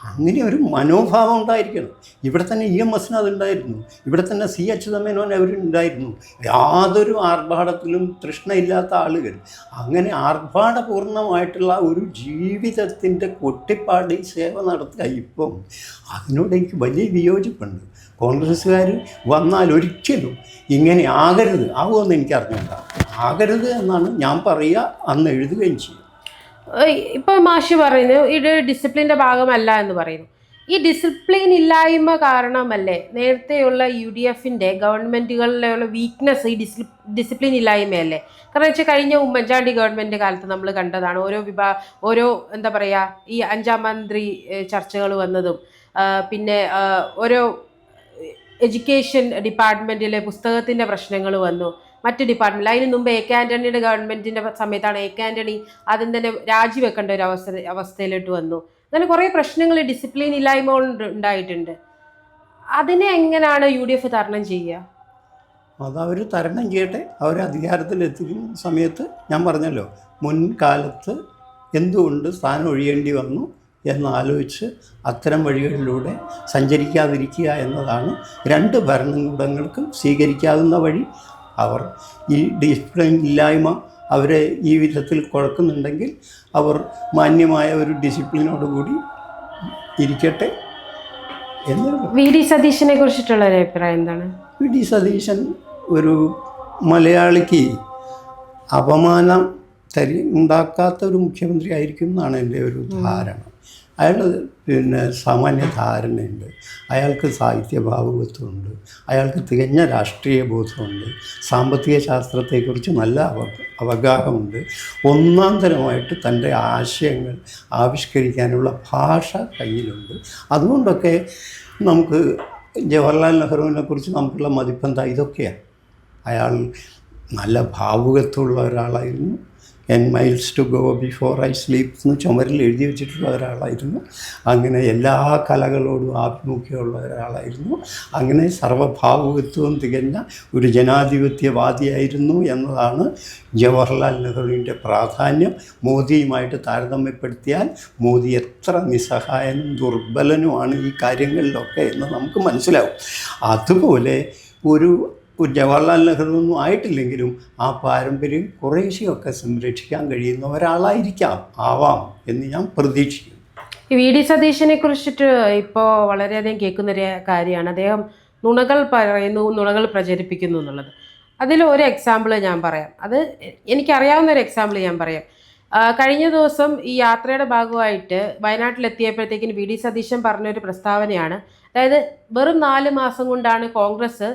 അങ്ങനെ ഒരു മനോഭാവം ഉണ്ടായിരിക്കണം. ഇവിടെ തന്നെ EMSന് അതുണ്ടായിരുന്നു, ഇവിടെ തന്നെ C. അച്യുതമേനോൻ അവരുണ്ടായിരുന്നു. യാതൊരു ആർഭാടത്തിലും തൃഷ്ണയില്ലാത്ത ആളുകൾ. അങ്ങനെ ആർഭാടപൂർണമായിട്ടുള്ള ഒരു ജീവിതത്തിൻ്റെ കൊട്ടിപ്പാടി സേവ നടത്തുക. ഇപ്പം അതിനോട് എനിക്ക് വലിയ വിയോജിപ്പുണ്ട്. കോൺഗ്രസ്സുകാർ വന്നാൽ ഒരിക്കലും ഇങ്ങനെ ആകുമെന്ന് എനിക്ക് അറിഞ്ഞുകൂടാ. ആകരുത് എന്നാണ് ഞാൻ പറയുക, അന്ന് എഴുതുകയും ചെയ്യും. ഇപ്പോൾ മാഷി പറയുന്നു ഇത് ഡിസിപ്ലിൻ്റെ ഭാഗമല്ല എന്ന് പറയുന്നു. ഈ ഡിസിപ്ലിൻ ഇല്ലായ്മ കാരണമല്ലേ നേരത്തെയുള്ള UDFന്റെ ഗവൺമെൻറ്റുകളിലുള്ള വീക്ക്നെസ്, ഈ ഡിസിപ്ലിൻ ഇല്ലായ്മയല്ലേ? കാരണം വെച്ചാൽ കഴിഞ്ഞ ഉമ്മൻചാണ്ടി ഗവൺമെൻറ് കാലത്ത് നമ്മൾ കണ്ടതാണ് ഓരോ എന്താ പറയുക, ഈ 5ാം മന്ത്രി ചർച്ചകൾ വന്നതും പിന്നെ ഓരോ എഡ്യൂക്കേഷൻ ഡിപ്പാർട്ട്മെൻറ്റിലെ പുസ്തകത്തിൻ്റെ പ്രശ്നങ്ങൾ വന്നു. മറ്റ് ഡിപ്പാർട്ട്മെൻറ്റ് അതിന് മുമ്പ് AK ആൻ്റണിയുടെ ഗവൺമെൻറ്റിൻ്റെ സമയത്താണ് AK ആൻ്റണി ആദ്യം തന്നെ രാജിവെക്കേണ്ട ഒരു അവസ്ഥയിലോട്ട് വന്നു. അങ്ങനെ കുറേ പ്രശ്നങ്ങൾ ഡിസിപ്ലിൻ ഇല്ലായ്മ കൊണ്ട് ഉണ്ടായിട്ടുണ്ട്. അതിനെ എങ്ങനെയാണ് UDF തരണം ചെയ്യുക? അതവർ തരണം ചെയ്യട്ടെ. അവർ അധികാരത്തിലെത്തിക്കുന്ന സമയത്ത് ഞാൻ പറഞ്ഞല്ലോ, മുൻകാലത്ത് എന്തുകൊണ്ട് സ്ഥാനം ഒഴിയേണ്ടി വന്നു എന്നാലോചിച്ച് അത്തരം വഴികളിലൂടെ സഞ്ചരിക്കാതിരിക്കുക എന്നതാണ് രണ്ട് ഭരണകൂടങ്ങൾക്കും സ്വീകരിക്കാവുന്ന വഴി. അവർ ഈ ഡിസിപ്ലിൻ ഇല്ലായ്മ അവരെ ഈ വിധത്തിൽ കുഴക്കുന്നുണ്ടെങ്കിൽ അവർ മാന്യമായ ഒരു ഡിസിപ്ലിനോടുകൂടി ഇരിക്കട്ടെ എന്ന്. VD സതീശനെ കുറിച്ചിട്ടുള്ള ഒരു അഭിപ്രായം എന്താണ്? VD സതീശൻ ഒരു മലയാളിക്ക് അപമാനം ഉണ്ടാക്കാത്ത ഒരു മുഖ്യമന്ത്രി ആയിരിക്കും എന്നാണ് എൻ്റെ ഒരു ധാരണ. അയാൾ സാമാന്യ ധാരണയുണ്ട്, അയാൾക്ക് സാഹിത്യഭാവുകത്വമുണ്ട്, അയാൾക്ക് തികഞ്ഞ രാഷ്ട്രീയ ബോധമുണ്ട്, സാമ്പത്തിക ശാസ്ത്രത്തെക്കുറിച്ച് നല്ല അവഗാഹമുണ്ട്. ഒന്നാം തരമായിട്ട് തൻ്റെ ആശയങ്ങൾ ആവിഷ്കരിക്കാനുള്ള ഭാഷ കയ്യിലുണ്ട്. അതുകൊണ്ടൊക്കെ നമുക്ക് ജവഹർലാൽ നെഹ്റുവിനെ കുറിച്ച് നമുക്കുള്ള മതിപ്പെന്താ? ഇതൊക്കെയാണ്. അയാൾ നല്ല ഭാവുകത്വമുള്ള ഒരാളായിരുന്നു. 10 miles to go before I sleep എന്ന് ചുമരിൽ എഴുതി വെച്ചിട്ടുള്ള ഒരാളായിരുന്നു. അങ്ങനെ എല്ലാ കലകളോടും ആഭിമുഖ്യമുള്ള ഒരാളായിരുന്നു. അങ്ങനെ സർവഭാവുകത്വവും തികഞ്ഞ ഒരു ജനാധിപത്യവാദിയായിരുന്നു എന്നതാണ് ജവഹർലാൽ നെഹ്റുവിൻ്റെ പ്രാധാന്യം. മോദിയുമായിട്ട് താരതമ്യപ്പെടുത്തിയാൽ മോദി എത്ര നിസ്സഹായനും ദുർബലനുമാണ് ഈ കാര്യങ്ങളിലൊക്കെ എന്ന് നമുക്ക് മനസ്സിലാവും. അതുപോലെ ഒരു ജവഹർലാൽ നെഹ്റുവൊന്നും ആയിട്ടില്ലെങ്കിലും ആ പാരമ്പര്യം കുറേശ്ശെയൊക്കെ സംരക്ഷിക്കാൻ കഴിയുന്ന ആവാം എന്ന് ഞാൻ പ്രതീക്ഷിക്കുന്നു. ഈ VD സതീശനെ കുറിച്ചിട്ട് ഇപ്പോൾ വളരെയധികം കേൾക്കുന്നൊരു കാര്യമാണ് അദ്ദേഹം നുണകൾ പറയുന്നു, നുണകൾ പ്രചരിപ്പിക്കുന്നു എന്നുള്ളത്. അതിൽ ഒരു എക്സാമ്പിൾ ഞാൻ പറയാം. അത് എനിക്കറിയാവുന്ന ഒരു എക്സാമ്പിൾ ഞാൻ പറയാം. കഴിഞ്ഞ ദിവസം ഈ യാത്രയുടെ ഭാഗമായിട്ട് വയനാട്ടിലെത്തിയപ്പോഴത്തേക്കിന് VD സതീശൻ പറഞ്ഞൊരു പ്രസ്താവനയാണ്. അതായത് വെറും 4 മാസം കൊണ്ടാണ് കോൺഗ്രസ്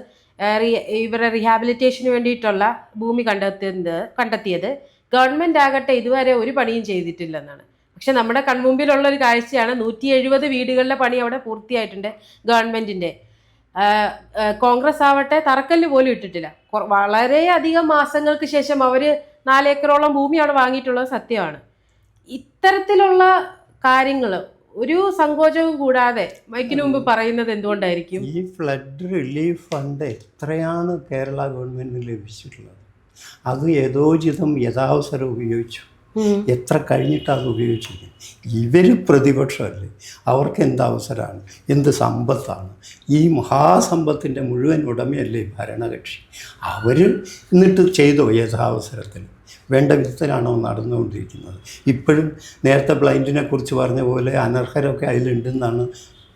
ഇവരുടെ റീഹാബിലിറ്റേഷന് വേണ്ടിയിട്ടുള്ള ഭൂമി കണ്ടെത്തിയത്. ഗവൺമെൻറ് ആകട്ടെ ഇതുവരെ ഒരു പണിയും ചെയ്തിട്ടില്ലെന്നാണ്. പക്ഷെ നമ്മുടെ കൺമുമ്പിലുള്ളൊരു കാഴ്ചയാണ് 170 വീടുകളുടെ പണി അവിടെ പൂർത്തിയായിട്ടുണ്ട് ഗവൺമെൻറ്റിൻ്റെ. കോൺഗ്രസ് ആവട്ടെ തറക്കല്ല് പോലും ഇട്ടിട്ടില്ല. വളരെയധികം മാസങ്ങൾക്ക് ശേഷം അവർ 4 ഏക്കറോളം ഭൂമി അവിടെ വാങ്ങിയിട്ടുള്ളത് സത്യമാണ്. ഇത്തരത്തിലുള്ള കാര്യങ്ങൾ ഒരു സങ്കോചവും കൂടാതെ മൈക്കിന് മുമ്പ് പറയുന്നത് എന്തുകൊണ്ടായിരിക്കും? ഈ ഫ്ലഡ് റിലീഫ് ഫണ്ട് എത്രയാണ് കേരള ഗവൺമെൻറ്റിന് ലഭിച്ചിട്ടുള്ളത്? അത് യഥോചിതം യഥാവസരം ഉപയോഗിച്ചു. എത്ര കഴിഞ്ഞിട്ടാണ് അത് ഉപയോഗിച്ചത്? ഇവർ പ്രതിപക്ഷമല്ലേ, അവർക്ക് എന്ത് അവസരമാണ്, എന്ത് സമ്പത്താണ്? ഈ മഹാസമ്പത്തിൻ്റെ മുഴുവൻ ഉടമയല്ലേ ഭരണകക്ഷി. അവർ എന്നിട്ട് ചെയ്തോ യഥാവസരത്തിൽ? വേണ്ട വിധത്തിലാണോ നടന്നുകൊണ്ടിരിക്കുന്നത്? ഇപ്പോഴും നേരത്തെ ബ്ലൈൻഡിനെ കുറിച്ച് പറഞ്ഞ പോലെ അനർഹരൊക്കെ അതിലുണ്ടെന്നാണ്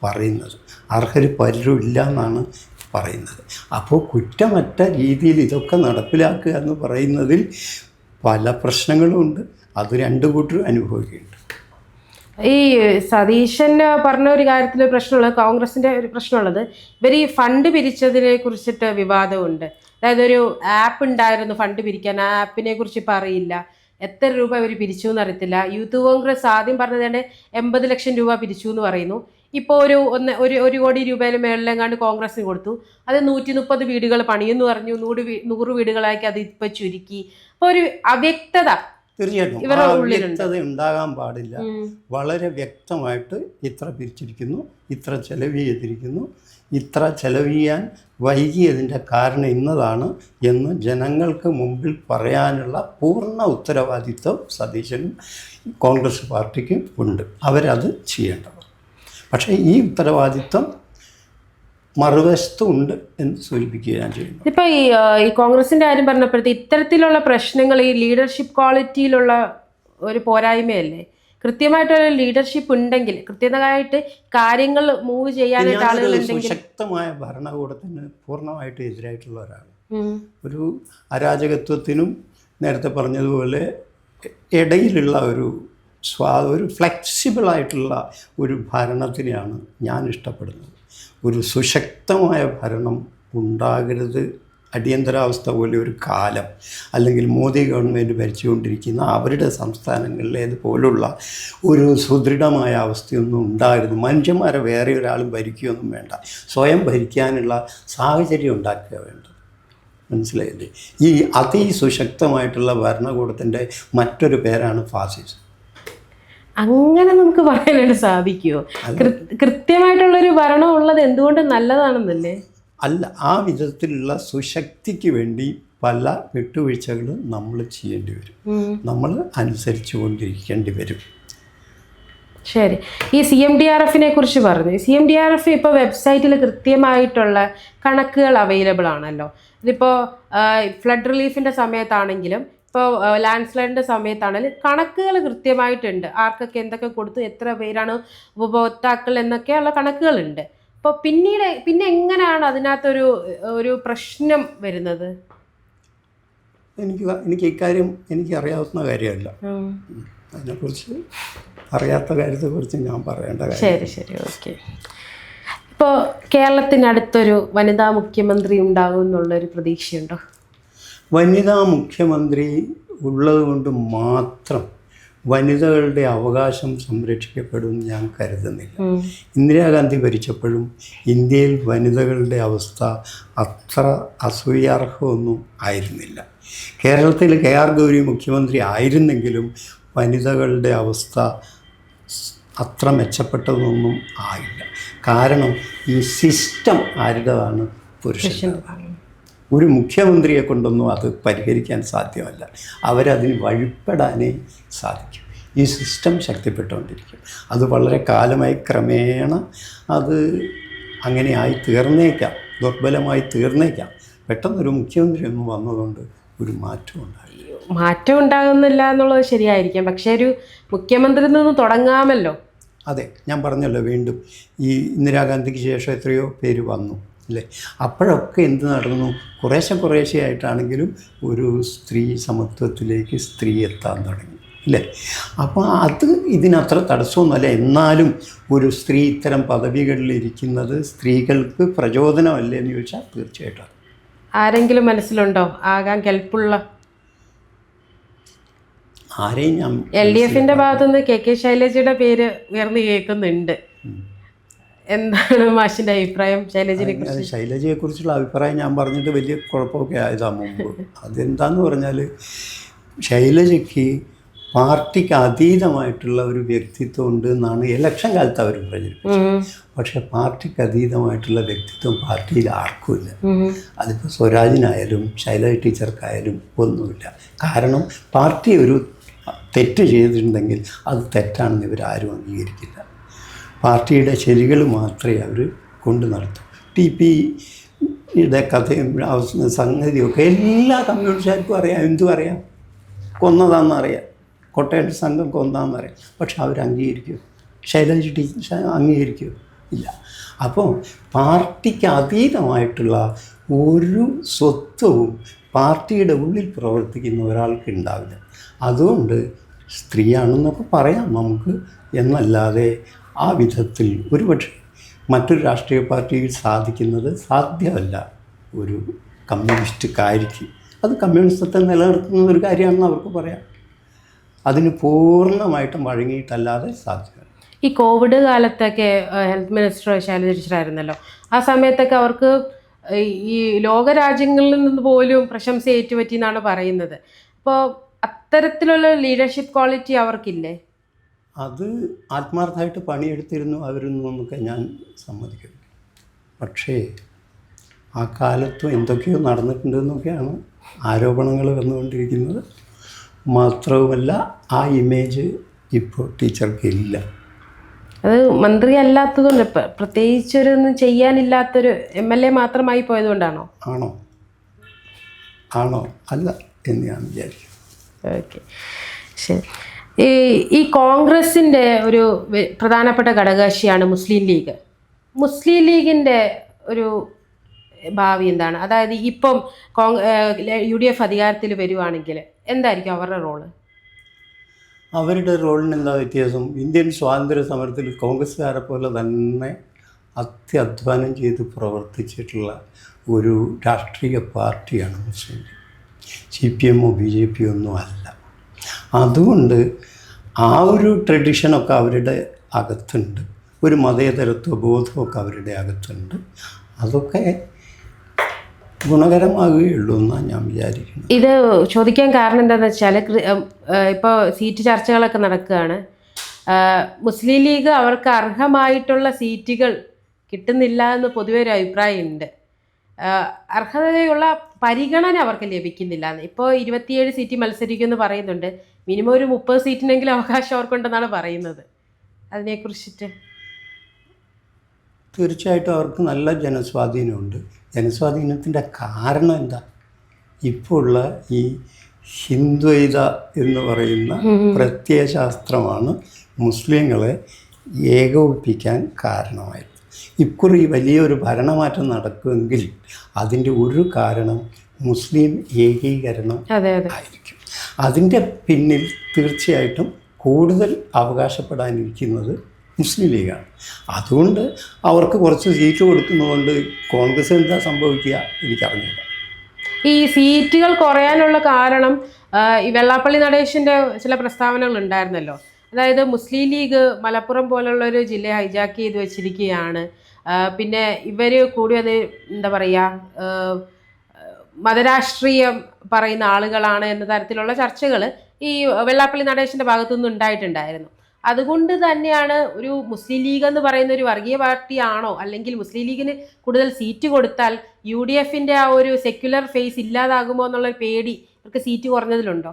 പറയുന്നത്. അർഹർ പലരും ഇല്ല എന്നാണ് പറയുന്നത്. അപ്പോൾ കുറ്റമറ്റ രീതിയിൽ ഇതൊക്കെ നടപ്പിലാക്കുക എന്ന് പറയുന്നതിൽ പല പ്രശ്നങ്ങളുമുണ്ട്. അത് രണ്ടു കൂട്ടരും അനുഭവിക്കുന്നുണ്ട്. ഈ സതീശൻ പറഞ്ഞ ഒരു കാര്യത്തിൽ പ്രശ്നമുള്ളത്, കോൺഗ്രസിൻ്റെ ഒരു പ്രശ്നമുള്ളത്, ഇവർ ഈ ഫണ്ട് പിരിച്ചതിനെ കുറിച്ചിട്ട് വിവാദമുണ്ട്. അതായത് ഒരു ആപ്പ് ഉണ്ടായിരുന്നു ഫണ്ട് പിരിക്കാൻ, ആ ആപ്പിനെ കുറിച്ച് ഇപ്പോൾ അറിയില്ല. എത്ര രൂപ ഇവർ പിരിച്ചു എന്ന് അറിയത്തില്ല. യൂത്ത് കോൺഗ്രസ് ആദ്യം പറഞ്ഞത് 80 ലക്ഷം രൂപ പിരിച്ചു എന്ന് പറയുന്നു. ഇപ്പോൾ ഒരു 1 കോടി രൂപയിൽ മേളിലെങ്ങാണ്ട് കോൺഗ്രസിന് കൊടുത്തു. അത് 130 വീടുകൾ പണിയെന്ന് പറഞ്ഞു. 100 വീടുകളാക്കി അത് ഇപ്പം ചുരുക്കി. അപ്പോൾ ഒരു അവ്യക്തത തീർച്ചയായിട്ടും വ്യക്തത ഉണ്ടാകാൻ പാടില്ല. വളരെ വ്യക്തമായിട്ട് ഇത്ര പിരിച്ചിരിക്കുന്നു, ഇത്ര ചെലവ് ചെയ്തിരിക്കുന്നു, ഇത്ര ചെലവ് ചെയ്യാൻ വൈകിയതിൻ്റെ കാരണം ഇന്നതാണ് എന്ന് ജനങ്ങൾക്ക് മുമ്പിൽ പറയാനുള്ള പൂർണ്ണ ഉത്തരവാദിത്വം സതീശനും കോൺഗ്രസ് പാർട്ടിക്കും ഉണ്ട്. അവരത് ചെയ്യേണ്ടത്. പക്ഷേ ഈ ഉത്തരവാദിത്വം മറുവശത്തുണ്ട് എന്ന് സൂചിപ്പിക്കുക ഞാൻ ചെയ്യുന്നു. ഇപ്പോൾ ഈ കോൺഗ്രസിൻ്റെ കാര്യം പറഞ്ഞപ്പോഴത്തേക്ക് ഇത്തരത്തിലുള്ള പ്രശ്നങ്ങൾ ഈ ലീഡർഷിപ്പ് ക്വാളിറ്റിയിലുള്ള ഒരു പോരായ്മയല്ലേ? കൃത്യമായിട്ടൊരു ലീഡർഷിപ്പ് ഉണ്ടെങ്കിൽ, കൃത്യമായിട്ട് കാര്യങ്ങൾ മൂവ് ചെയ്യാനായിട്ട് ആളുകളുണ്ടെങ്കിൽ. ശക്തമായ ഭരണകൂടത്തിന് പൂർണ്ണമായിട്ട് എതിരായിട്ടുള്ള ഒരാൾ, ഒരു അരാജകത്വത്തിനും നേരത്തെ പറഞ്ഞതുപോലെ ഇടയിലുള്ള ഒരു ഒരു ഫ്ലെക്സിബിളായിട്ടുള്ള ഒരു ഭരണത്തിനെയാണ് ഞാൻ ഇഷ്ടപ്പെടുന്നത്. ഒരു സുശക്തമായ ഭരണം ഉണ്ടാകരുത്. അടിയന്തരാവസ്ഥ പോലെ ഒരു കാലം, അല്ലെങ്കിൽ മോദി ഗവൺമെൻറ് ഭരിച്ചുകൊണ്ടിരിക്കുന്ന അവരുടെ സംസ്ഥാനങ്ങളിലേതുപോലുള്ള ഒരു സുദൃഢമായ അവസ്ഥയൊന്നും ഉണ്ടാകരുത്. മനുഷ്യന്മാരെ വേറെ ഒരാളും ഭരിക്കുകയൊന്നും വേണ്ട, സ്വയം ഭരിക്കാനുള്ള സാഹചര്യം ഉണ്ടാക്കുക വേണ്ടത്. മനസ്സിലായില്ലേ? ഈ അതിസുശക്തമായിട്ടുള്ള ഭരണകൂടത്തിൻ്റെ മറ്റൊരു പേരാണ് ഫാസിസം. അങ്ങനെ നമുക്ക് പറയാനായിട്ട് സാധിക്കുമോ? കൃത്യമായിട്ടുള്ളൊരു ഭരണം ഉള്ളത് എന്തുകൊണ്ട് നല്ലതാണെന്നല്ലേ? അല്ല, ആ വിധത്തിലുള്ള സുശക്തിക്ക് വേണ്ടി പല വിട്ടുവീഴ്ചകൾ നമ്മൾ ചെയ്യേണ്ടി വരും, നമ്മൾ അനുസരിച്ചു കൊണ്ടിരിക്കേണ്ടി വരും. ശരി, ഈ CMDRFനെ കുറിച്ച് പറഞ്ഞു. CMDRF ഇപ്പോൾ വെബ്സൈറ്റിൽ കൃത്യമായിട്ടുള്ള കണക്കുകൾ അവൈലബിൾ ആണല്ലോ. ഇതിപ്പോൾ ഫ്ലഡ് റിലീഫിൻ്റെ സമയത്താണെങ്കിലും ഇപ്പോൾ ലാൻഡ് സ്ലൈഡിൻ്റെ സമയത്താണെങ്കിലും കണക്കുകൾ കൃത്യമായിട്ടുണ്ട്. ആർക്കൊക്കെ എന്തൊക്കെ കൊടുത്തു, എത്ര പേരാണ് ഉപഭോക്താക്കൾ എന്നൊക്കെയുള്ള കണക്കുകളുണ്ട്. അപ്പോൾ പിന്നെ എങ്ങനെയാണ് അതിനകത്തൊരു പ്രശ്നം വരുന്നത്? എനിക്ക് ഇക്കാര്യം അറിയാവുന്ന കാര്യമല്ല. അതിനെക്കുറിച്ച് അറിയാത്ത കാര്യത്തെക്കുറിച്ച് ഞാൻ പറയേണ്ട കാര്യം. ശരി, ഓക്കെ. ഇപ്പോൾ കേരളത്തിനടുത്തൊരു വനിതാ മുഖ്യമന്ത്രി ഉണ്ടാകും എന്നുള്ളൊരു പ്രതീക്ഷയുണ്ടോ? വനിതാ മുഖ്യമന്ത്രി ഉള്ളത് കൊണ്ട് മാത്രം വനിതകളുടെ അവകാശം സംരക്ഷിക്കപ്പെടുമെന്ന് ഞാൻ കരുതുന്നില്ല. ഇന്ദിരാഗാന്ധി ഭരിച്ചപ്പോഴും ഇന്ത്യയിൽ വനിതകളുടെ അവസ്ഥ അത്ര അസൂയാർഹമൊന്നും ആയിരുന്നില്ല. കേരളത്തിൽ KR ഗൗരി മുഖ്യമന്ത്രി ആയിരുന്നെങ്കിലും വനിതകളുടെ അവസ്ഥ അത്ര മെച്ചപ്പെട്ടതൊന്നും ആയില്ല. കാരണം ഈ സിസ്റ്റം ആരുടേതാണ്? പുരുഷൻ്റെതാണ്. ഒരു മുഖ്യമന്ത്രിയെ കൊണ്ടൊന്നും അത് പരിഹരിക്കാൻ സാധ്യമല്ല. അവരതിന് വഴിപ്പെടാനേ സാധിക്കും. ഈ സിസ്റ്റം ശക്തിപ്പെട്ടുകൊണ്ടിരിക്കും. അത് വളരെ കാലമായി ക്രമേണ അത് അങ്ങനെയായി തീർന്നേക്കാം, ദുർബലമായി തീർന്നേക്കാം. പെട്ടെന്നൊരു മുഖ്യമന്ത്രി ഒന്നും വന്നതുകൊണ്ട് ഒരു മാറ്റം ഉണ്ടാകുന്നില്ല എന്നുള്ളത് ശരിയായിരിക്കാം. പക്ഷേ ഒരു മുഖ്യമന്ത്രിയിൽ നിന്ന് തുടങ്ങാമല്ലോ. അതെ, ഞാൻ പറഞ്ഞല്ലോ, വീണ്ടും ഈ ഇന്ദിരാഗാന്ധിക്ക് ശേഷം എത്രയോ പേര് വന്നു അല്ലേ? അപ്പോഴൊക്കെ എന്ത് നടന്നു? കുറേശ്ശെ ആയിട്ടാണെങ്കിലും ഒരു സ്ത്രീ സമത്വത്തിലേക്ക് സ്ത്രീ എത്താൻ തുടങ്ങി അല്ലേ? അപ്പോൾ അത് ഇതിനത്ര തടസ്സമൊന്നുമല്ല. എന്നാലും ഒരു സ്ത്രീ ഇത്തരം പദവികളിലിരിക്കുന്നത് സ്ത്രീകൾക്ക് പ്രചോദനമല്ലേ എന്ന് ചോദിച്ചാൽ തീർച്ചയായിട്ടും. ആരെങ്കിലും മനസ്സിലുണ്ടോ ആകാൻ കെൽപ്പുള്ള? ആരെയും ഞാൻ LDFന്റെ ഭാഗത്തുനിന്ന് KK ശൈലജയുടെ പേര് ഉയർന്നു കേൾക്കുന്നുണ്ട്. എന്താണ് മാഷിൻ്റെ അഭിപ്രായം ശൈലജയെക്കുറിച്ചുള്ള അഭിപ്രായം? ഞാൻ പറഞ്ഞിട്ട് വലിയ കുഴപ്പമൊക്കെ ആയതാണ് മുമ്പ്. അതെന്താന്ന് പറഞ്ഞാൽ, ശൈലജയ്ക്ക് പാർട്ടിക്ക് അതീതമായിട്ടുള്ള ഒരു വ്യക്തിത്വം ഉണ്ട് എന്നാണ് ഇലക്ഷൻ കാലത്ത് അവർ പ്രചരിപ്പിച്ചത്. പക്ഷെ പാർട്ടിക്ക് അതീതമായിട്ടുള്ള വ്യക്തിത്വം പാർട്ടിയിൽ ആർക്കുമില്ല. അതിപ്പോൾ സ്വരാജിനായാലും ശൈലജ ടീച്ചർക്കായാലും ഒന്നുമില്ല. കാരണം പാർട്ടി ഒരു തെറ്റ് ചെയ്തിട്ടുണ്ടെങ്കിൽ അത് തെറ്റാണെന്ന് ഇവരാരും അംഗീകരിക്കില്ല. പാർട്ടിയുടെ ശരികൾ മാത്രമേ അവർ കൊണ്ടു നടത്തൂ. TPയുടെ കഥയും സംഗതിയൊക്കെ എല്ലാ കമ്മ്യൂണിസ്റ്റുകാർക്കും അറിയാം. എന്തും അറിയാം, കൊന്നതാണെന്നറിയാം, കോട്ടയം സംഘം കൊന്നതാണെന്നറിയാം. പക്ഷെ അവർ അംഗീകരിക്കും? ശൈലജ ടീച്ചർ അംഗീകരിക്കും? ഇല്ല. അപ്പോൾ പാർട്ടിക്ക് അതീതമായിട്ടുള്ള ഒരു സ്വത്വവും പാർട്ടിയുടെ ഉള്ളിൽ പ്രവർത്തിക്കുന്ന ഒരാൾക്ക് ഉണ്ടാവില്ല. അതുകൊണ്ട് സ്ത്രീയാണെന്നൊക്കെ പറയാം നമുക്ക്, എന്നല്ലാതെ ആ വിധത്തിൽ ഒരുപക്ഷെ മറ്റൊരു രാഷ്ട്രീയ പാർട്ടിയിൽ സാധിക്കുന്നത് സാധ്യമല്ല ഒരു കമ്മ്യൂണിസ്റ്റുകാരിക്ക്. അത് കമ്മ്യൂണിസത്തെ നിലനിർത്തുന്ന ഒരു കാര്യമാണെന്ന് അവർക്ക് പറയാം. അതിന് പൂർണ്ണമായിട്ടും വഴങ്ങിയിട്ടല്ലാതെ സാധ്യമല്ല. ഈ കോവിഡ് കാലത്തൊക്കെ ഹെൽത്ത് മിനിസ്റ്റർ ശൈലജ ടീച്ചറായിരുന്നല്ലോ. ആ സമയത്തൊക്കെ അവർക്ക് ഈ ലോകരാജ്യങ്ങളിൽ നിന്ന് പോലും പ്രശംസ ഏറ്റുപറ്റി എന്നാണ് പറയുന്നത്. അപ്പോൾ അത്തരത്തിലുള്ള ലീഡർഷിപ്പ് ക്വാളിറ്റി അവർക്കില്ലേ? അത് ആത്മാർത്ഥമായിട്ട് പണിയെടുത്തിരുന്നു അവരെന്നൊക്കെ ഞാൻ സമ്മതിക്കുന്നു. പക്ഷേ ആ കാലത്തും എന്തൊക്കെയോ നടന്നിട്ടുണ്ടെന്നൊക്കെയാണ് ആരോപണങ്ങൾ വന്നുകൊണ്ടിരിക്കുന്നത്. മാത്രവുമല്ല, ആ ഇമേജ് ഇപ്പോൾ ടീച്ചർക്കില്ല. അത് മന്ത്രി അല്ലാത്തതുകൊണ്ട്, പ്രത്യേകിച്ചൊരൊന്നും ചെയ്യാനില്ലാത്തൊരു MLA മാത്രമായി പോയതുകൊണ്ടാണോ? ആണോ അല്ല എന്ന് ഞാൻ വിചാരിക്കും. ഓക്കെ, ശരി. ഈ കോൺഗ്രസിൻ്റെ ഒരു പ്രധാനപ്പെട്ട ഘടകകക്ഷിയാണ് മുസ്ലിം ലീഗ്. മുസ്ലിം ലീഗിൻ്റെ ഒരു ഭാവി എന്താണ്? അതായത് ഇപ്പം UDF അധികാരത്തിൽ വരുവാണെങ്കിൽ എന്തായിരിക്കും അവരുടെ റോള്? അവരുടെ റോളിന് എന്താ വ്യത്യാസം? ഇന്ത്യൻ സ്വാതന്ത്ര്യ സമരത്തിൽ കോൺഗ്രസ്സുകാരെ പോലെ തന്നെ അത്യധ്വാനം ചെയ്ത് പ്രവർത്തിച്ചിട്ടുള്ള ഒരു രാഷ്ട്രീയ പാർട്ടിയാണ് മുസ്ലിം ലീഗ്. CPM BJP ഒന്നും അല്ല. അതുകൊണ്ട് ആ ഒരു ട്രഡീഷനൊക്കെ അവരുടെ അകത്തുണ്ട്, ഒരു മതേതരത്വ ബോധമൊക്കെ അവരുടെ അകത്തുണ്ട്. അതൊക്കെ ഗുണകരമാകുകയുള്ളൂ എന്നാണ് ഞാൻ വിചാരിക്കുന്നത്. ഇത് ചോദിക്കാൻ കാരണം എന്താണെന്ന് വെച്ചാൽ ഇപ്പോൾ സീറ്റ് ചർച്ചകളൊക്കെ നടക്കുകയാണ്. മുസ്ലിം ലീഗ് അവർക്ക് അർഹമായിട്ടുള്ള സീറ്റുകൾ കിട്ടുന്നില്ല എന്ന് പൊതുവെ ഒരു അഭിപ്രായമുണ്ട്. അർഹതയുള്ള പരിഗണന അവർക്ക് ലഭിക്കുന്നില്ല എന്ന്. ഇപ്പോൾ 27 സീറ്റ് മത്സരിക്കുമെന്ന് പറയുന്നുണ്ട്. മിനിമം ഒരു 30 സീറ്റിനെങ്കിലും അവകാശം അവർക്കുണ്ടെന്നാണ് പറയുന്നത്. അതിനെക്കുറിച്ചിട്ട് തീർച്ചയായിട്ടും അവർക്ക് നല്ല ജനസ്വാധീനമുണ്ട്. ജനസ്വാധീനത്തിൻ്റെ കാരണം എന്താ? ഇപ്പോൾ ഉള്ള ഈ ഹിന്ദുയിത എന്ന് പറയുന്ന പ്രത്യയശാസ്ത്രമാണ് മുസ്ലിങ്ങളെ ഏകോപിപ്പിക്കാൻ കാരണമായത്. ഇക്കുറി വലിയൊരു ഭരണമാറ്റം നടക്കുമെങ്കിൽ അതിൻ്റെ ഒരു കാരണം മുസ്ലിം ഏകീകരണം ആയിരിക്കും. അതിൻ്റെ പിന്നിൽ തീർച്ചയായിട്ടും കൂടുതൽ അവകാശപ്പെടാനിരിക്കുന്നത് മുസ്ലിം ലീഗാണ്. അതുകൊണ്ട് അവർക്ക് കുറച്ച് സീറ്റ് കൊടുക്കുന്നതുകൊണ്ട് കോൺഗ്രസ് എന്താ സംഭവിക്കുക എനിക്കറിഞ്ഞില്ല. ഈ സീറ്റുകൾ കുറയാനുള്ള കാരണം ഈ വെള്ളാപ്പള്ളി നടേശൻ്റെ ചില പ്രസ്താവനകൾ ഉണ്ടായിരുന്നല്ലോ. അതായത് മുസ്ലിം ലീഗ് മലപ്പുറം പോലുള്ളൊരു ജില്ലയെ ഹൈജാക്ക് ചെയ്ത് വെച്ചിരിക്കുകയാണ്. പിന്നെ ഇവർ കൂടി അത് എന്താ പറയുക, മതരാഷ്ട്രീയം പറയുന്ന ആളുകളാണ് എന്ന തരത്തിലുള്ള ചർച്ചകൾ ഈ വെള്ളാപ്പള്ളി നടേശൻ്റെ ഭാഗത്തുനിന്ന് ഉണ്ടായിട്ടുണ്ടായിരുന്നു. അതുകൊണ്ട് തന്നെയാണ് ഒരു മുസ്ലിം ലീഗ് എന്ന് പറയുന്ന ഒരു വർഗീയ പാർട്ടിയാണോ, അല്ലെങ്കിൽ മുസ്ലിം ലീഗിന് കൂടുതൽ സീറ്റ് കൊടുത്താൽ UDFൻ്റെ ആ ഒരു സെക്യുലർ ഫേസ് ഇല്ലാതാകുമോ എന്നുള്ളൊരു പേടി അവർക്ക് സീറ്റ് കുറഞ്ഞതിലുണ്ടോ?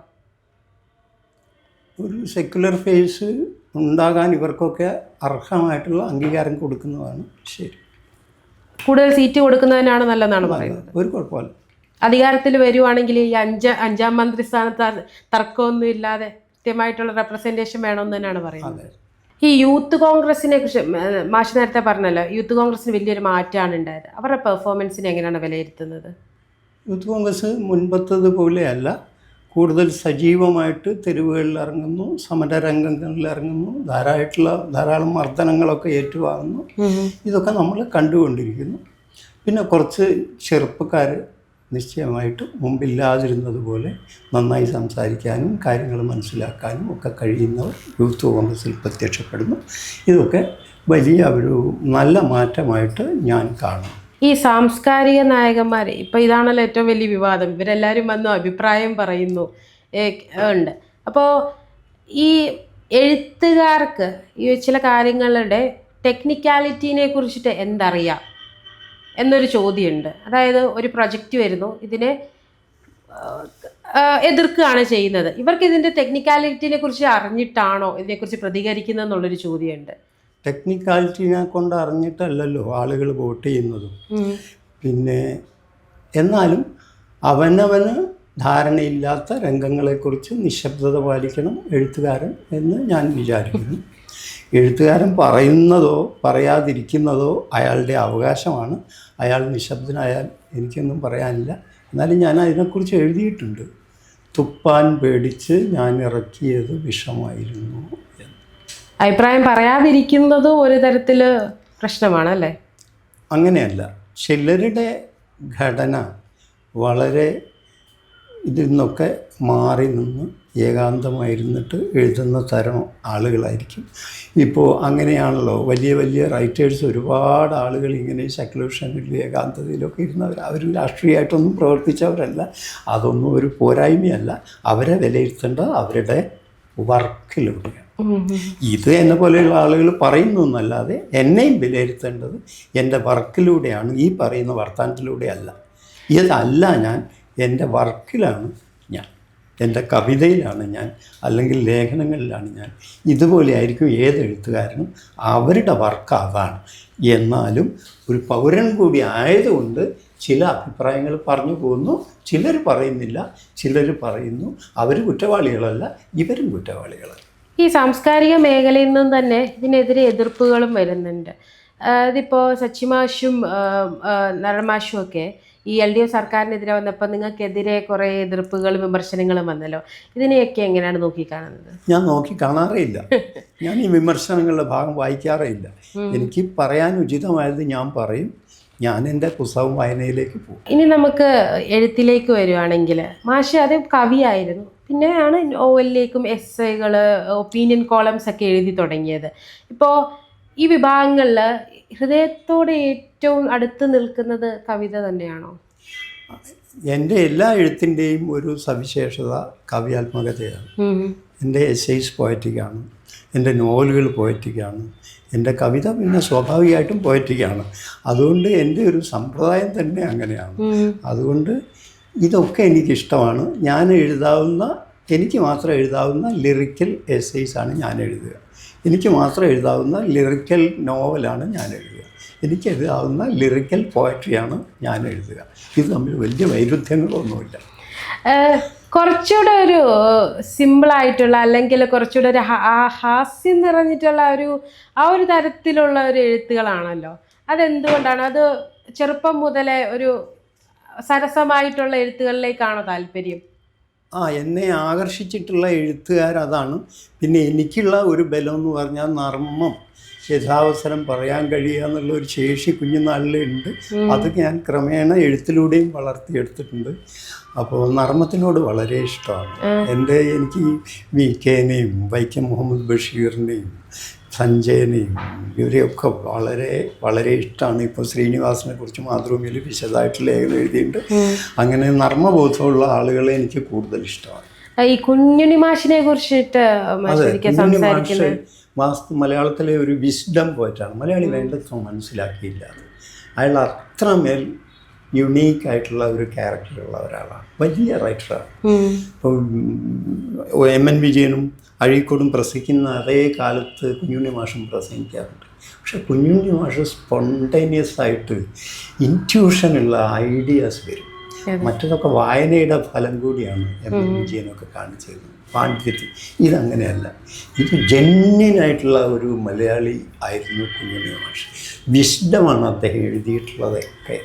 ഒരു സെക്യുലർ ഫേസ് ഉണ്ടാകാൻ ഇവർക്കൊക്കെ അർഹമായിട്ടുള്ള അംഗീകാരം കൊടുക്കുന്നതാണ് ശരി. കൂടുതൽ സീറ്റ് കൊടുക്കുന്നതിനാണ് നല്ലതെന്നാണ് പറയുന്നത്. ഒരു കുഴപ്പമില്ല. അധികാരത്തിൽ വരുവാണെങ്കിൽ ഈ അഞ്ചാം മന്ത്രിസ്ഥാനത്ത് തർക്കമൊന്നും ഇല്ലാതെ കൃത്യമായിട്ടുള്ള റെപ്രസെൻറ്റേഷൻ വേണമെന്ന് തന്നെയാണ് പറയുന്നത്. ഈ യൂത്ത് കോൺഗ്രസിനെ കുറിച്ച് മാഷ് നേരത്തെ പറഞ്ഞല്ലോ, യൂത്ത് കോൺഗ്രസിന് വലിയൊരു മാറ്റമാണ് ഉണ്ടായത്. അവരുടെ പെർഫോമൻസിനെ എങ്ങനെയാണ് വിലയിരുത്തുന്നത്? യൂത്ത് കോൺഗ്രസ് മുൻപത്തത് പോലെയല്ല, കൂടുതൽ സജീവമായിട്ട് തെരുവുകളിൽ ഇറങ്ങുന്നു, സമരരംഗങ്ങളിൽ ഇറങ്ങുന്നു, ധാരാളം മർദ്ദനങ്ങളൊക്കെ ഏറ്റുവാങ്ങുന്നു. ഇതൊക്കെ നമ്മൾ കണ്ടുകൊണ്ടിരിക്കുന്നു. പിന്നെ കുറച്ച് ചെറുപ്പക്കാർ നിശ്ചയമായിട്ട് മുമ്പില്ലാതിരുന്നത് പോലെ നന്നായി സംസാരിക്കാനും കാര്യങ്ങൾ മനസ്സിലാക്കാനും ഒക്കെ കഴിയുന്നവർ യൂത്ത് കോൺഗ്രസിൽ പ്രത്യക്ഷപ്പെടുന്നു. ഇതൊക്കെ വലിയ ഒരു നല്ല മാറ്റമായിട്ട് ഞാൻ കാണുന്നു. ഈ സാംസ്കാരിക നായകന്മാർ ഇപ്പോൾ ഇതാണല്ലോ ഏറ്റവും വലിയ വിവാദം. ഇവരെല്ലാവരും വന്നു അഭിപ്രായം പറയുന്നു ഉണ്ട്. അപ്പോൾ ഈ എഴുത്തുകാർക്ക് ഈ ചില കാര്യങ്ങളുടെ ടെക്നിക്കാലിറ്റീനെ കുറിച്ചിട്ട് എന്തറിയാം എന്നൊരു ചോദ്യമുണ്ട്. അതായത് ഒരു പ്രൊജക്റ്റ് വരുന്നു, ഇതിനെ എതിർക്കുകയാണ് ചെയ്യുന്നത്. ഇവർക്ക് ഇതിൻ്റെ ടെക്നിക്കാലിറ്റിനെ കുറിച്ച് അറിഞ്ഞിട്ടാണോ ഇതിനെക്കുറിച്ച് പ്രതികരിക്കുന്നത് എന്നുള്ളൊരു ചോദ്യമുണ്ട്. ടെക്നിക്കാലിറ്റിനെ കൊണ്ട് അറിഞ്ഞിട്ടല്ലല്ലോ ആളുകൾ വോട്ട് ചെയ്യുന്നതും. പിന്നെ എന്നാലും അവനവന് ധാരണയില്ലാത്ത രംഗങ്ങളെക്കുറിച്ച് നിശബ്ദത പാലിക്കണം എഴുത്തുകാരൻ എന്ന് ഞാൻ വിചാരിക്കുന്നു. എഴുത്തുകാരൻ പറയുന്നതോ പറയാതിരിക്കുന്നതോ അയാളുടെ അവകാശമാണ്. അയാൾ നിശബ്ദനായാൽ എനിക്കൊന്നും പറയാനില്ല. എന്നാലും ഞാൻ അതിനെക്കുറിച്ച് എഴുതിയിട്ടുണ്ട്. തുപ്പാൻ പേടിച്ച് ഞാൻ ഇറക്കിയത് വിഷമായിരുന്നു എന്ന്. അഭിപ്രായം പറയാതിരിക്കുന്നതും ഒരു തരത്തിൽ പ്രശ്നമാണല്ലേ? അങ്ങനെയല്ല, ചിലരുടെ ഘടന വളരെ ഇതിൽ നിന്നൊക്കെ മാറി നിന്ന് ഏകാന്തമായിരുന്നിട്ട് എഴുതുന്ന തരം ആളുകളായിരിക്കും. ഇപ്പോൾ അങ്ങനെയാണല്ലോ വലിയ വലിയ റൈറ്റേഴ്സ്, ഒരുപാട് ആളുകൾ ഇങ്ങനെ സെക്യുലേഷനിലും ഏകാന്തതയിലൊക്കെ ഇരുന്നവർ. അവർ രാഷ്ട്രീയമായിട്ടൊന്നും പ്രവർത്തിച്ചവരല്ല. അതൊന്നും ഒരു പോരായ്മയല്ല. അവരെ വിലയിരുത്തേണ്ടത് അവരുടെ വർക്കിലൂടെയാണ്. ഇത് എന്നെ പോലെയുള്ള ആളുകൾ പറയുന്നൊന്നല്ലാതെ എന്നെയും വിലയിരുത്തേണ്ടത് എൻ്റെ വർക്കിലൂടെയാണ്, ഈ പറയുന്ന വർത്തമാനത്തിലൂടെയല്ല. ഇതല്ല ഞാൻ, എൻ്റെ വർക്കിലാണ് ഞാൻ, എൻ്റെ കവിതയിലാണ് ഞാൻ, അല്ലെങ്കിൽ ലേഖനങ്ങളിലാണ് ഞാൻ. ഇതുപോലെ ആയിരിക്കും ഏത് എഴുത്തുകാരനും, അവരുടെ വർക്ക് അതാണ്. എന്നാലും ഒരു പൗരൻ കൂടി ആയതുകൊണ്ട് ചില അഭിപ്രായങ്ങൾ പറഞ്ഞു പോകുന്നു. ചിലർ പറയുന്നില്ല, ചിലർ പറയുന്നു. അവർ കുറ്റവാളികളല്ല, ഇവരും കുറ്റവാളികളല്ല. ഈ സാംസ്കാരിക മേഖലയിൽ നിന്നും തന്നെ ഇതിനെതിരെ എതിർപ്പുകളും വരുന്നുണ്ട്. ഇതിപ്പോൾ സച്ചിമാഷും നരമാഷും ഒക്കെ ഈ LDF സർക്കാരിനെതിരെ വന്നപ്പോൾ നിങ്ങൾക്കെതിരെ കുറേ എതിർപ്പുകളും വിമർശനങ്ങളും വന്നല്ലോ. ഇതിനെയൊക്കെ എങ്ങനെയാണ് നോക്കിക്കാണുന്നത്? ഞാൻ നോക്കി കാണാറേ ഇല്ല. ഞാൻ ഈ വിമർശനങ്ങളുടെ ഭാഗം വായിക്കാറേ ഇല്ല. എനിക്ക് പറയാൻ ഉചിതമായത് ഞാൻ പറയും. ഞാൻ എൻ്റെ പുസ്തകം വായനയിലേക്ക് പോകും. ഇനി നമുക്ക് എഴുത്തിലേക്ക് വരുവാണെങ്കിൽ, മാഷ് അത് കവിയായിരുന്നു, പിന്നെയാണ് നോവലിലേക്കും എസ്സേകൾ, ഒപ്പീനിയൻ കോളംസ് ഒക്കെ എഴുതി തുടങ്ങിയത്. ഇപ്പോൾ ഈ വിഭാഗങ്ങളിൽ ഹൃദയത്തോട് ഏറ്റവും അടുത്ത് നിൽക്കുന്നത് കവിത തന്നെയാണോ? എൻ്റെ എല്ലാ എഴുത്തിൻ്റെയും ഒരു സവിശേഷത കാവ്യാത്മകതയാണ്. എൻ്റെ എസ്സേസ് പോയറ്റിക്കാണ്, എൻ്റെ നോവലുകൾ പോയറ്റിക്കാണ്, എൻ്റെ കവിത പിന്നെ സ്വാഭാവികമായിട്ടും പോയറ്റിക്കാണ്. അതുകൊണ്ട് എൻ്റെ ഒരു സമ്പ്രദായം തന്നെ അങ്ങനെയാണ്. അതുകൊണ്ട് ഇതൊക്കെ എനിക്കിഷ്ടമാണ്. ഞാൻ എഴുതാവുന്ന, എനിക്ക് മാത്രം എഴുതാവുന്ന ലിറിക്കൽ എസ്സേസാണ് ഞാൻ എഴുതുക. എനിക്ക് മാത്രം എഴുതാവുന്ന ലിറിക്കൽ നോവലാണ് ഞാൻ എഴുതുക. എനിക്ക് എഴുതാവുന്ന ലിറിക്കൽ പോയട്രിയാണ് ഞാൻ എഴുതുക. ഇത് തമ്മിൽ വലിയ വൈരുദ്ധ്യങ്ങളൊന്നുമില്ല. കുറച്ചുകൂടെ ഒരു സിമ്പിളായിട്ടുള്ള, അല്ലെങ്കിൽ കുറച്ചുകൂടെ ഒരു ഹാസ്യം നിറഞ്ഞിട്ടുള്ള ആ ഒരു തരത്തിലുള്ള ഒരു എഴുത്തുകളാണല്ലോ. അതെന്തുകൊണ്ടാണ്? അത് ചെറുപ്പം മുതലേ ഒരു സരസമായിട്ടുള്ള എഴുത്തുകളിലേക്കാണോ താല്പര്യം? എന്നെ ആകർഷിച്ചിട്ടുള്ള എഴുത്തുകാരതാണ്. പിന്നെ എനിക്കുള്ള ഒരു ബലം എന്ന് പറഞ്ഞാൽ നർമ്മം യഥാവസരം പറയാൻ കഴിയുക എന്നുള്ള ഒരു ശേഷി കുഞ്ഞുനാളിലുണ്ട്. അത് ഞാൻ ക്രമേണ എഴുത്തിലൂടെയും വളർത്തിയെടുത്തിട്ടുണ്ട്. അപ്പോൾ നർമ്മത്തിനോട് വളരെ ഇഷ്ടമാണ്. എനിക്ക് VK-നെയും വൈക്കം മുഹമ്മദ് ബഷീറിനെയും സഞ്ജയനെയും ഇവരെയൊക്കെ വളരെ വളരെ ഇഷ്ടമാണ്. ഇപ്പോൾ ശ്രീനിവാസനെ കുറിച്ച് മാതൃഭൂമിയിൽ വിശദമായിട്ട് ലേഖനം എഴുതിയിട്ടുണ്ട്. അങ്ങനെ നർമ്മബോധമുള്ള ആളുകളെ എനിക്ക് കൂടുതൽ ഇഷ്ടമാണ്. ഈ കുഞ്ഞുണ്ണി മാഷിനെ കുറിച്ചിട്ട് മലയാളത്തിലെ ഒരു വിസ്ഡം പോയിട്ടാണ്. മലയാളി വേണ്ടത്ര മനസ്സിലാക്കിയില്ല. അയാൾ അത്രമേൽ യുണീക്കായിട്ടുള്ള ഒരു ക്യാരക്ടറുള്ള ഒരാളാണ്. വലിയ റൈറ്ററാണ്. ഇപ്പോൾ MN വിജയനും അഴീക്കോടും പ്രസംഗിക്കുന്ന അതേ കാലത്ത് കുഞ്ഞുണ്ണി മാഷും പ്രസംഗിക്കാറുണ്ട്. പക്ഷെ കുഞ്ഞുണ്ണി മാഷ് സ്പോണ്ടേനിയസ് ആയിട്ട് ഇൻറ്റ്യൂഷനുള്ള ഐഡിയാസ് വരും. മറ്റതൊക്കെ വായനയുടെ ഫലം കൂടിയാണ് MN വിജയനൊക്കെ കാണിച്ചിരുന്നത്. പാണ്ഡിത്യം ഇതങ്ങനെയല്ല. ഇത് ജെന്യുനായിട്ടുള്ള ഒരു മലയാളി ആയിരുന്നു കുഞ്ഞുണ്ണി മാഷ്. വിശുദ്ധമാണ് അദ്ദേഹം എഴുതിയിട്ടുള്ളതൊക്കെ.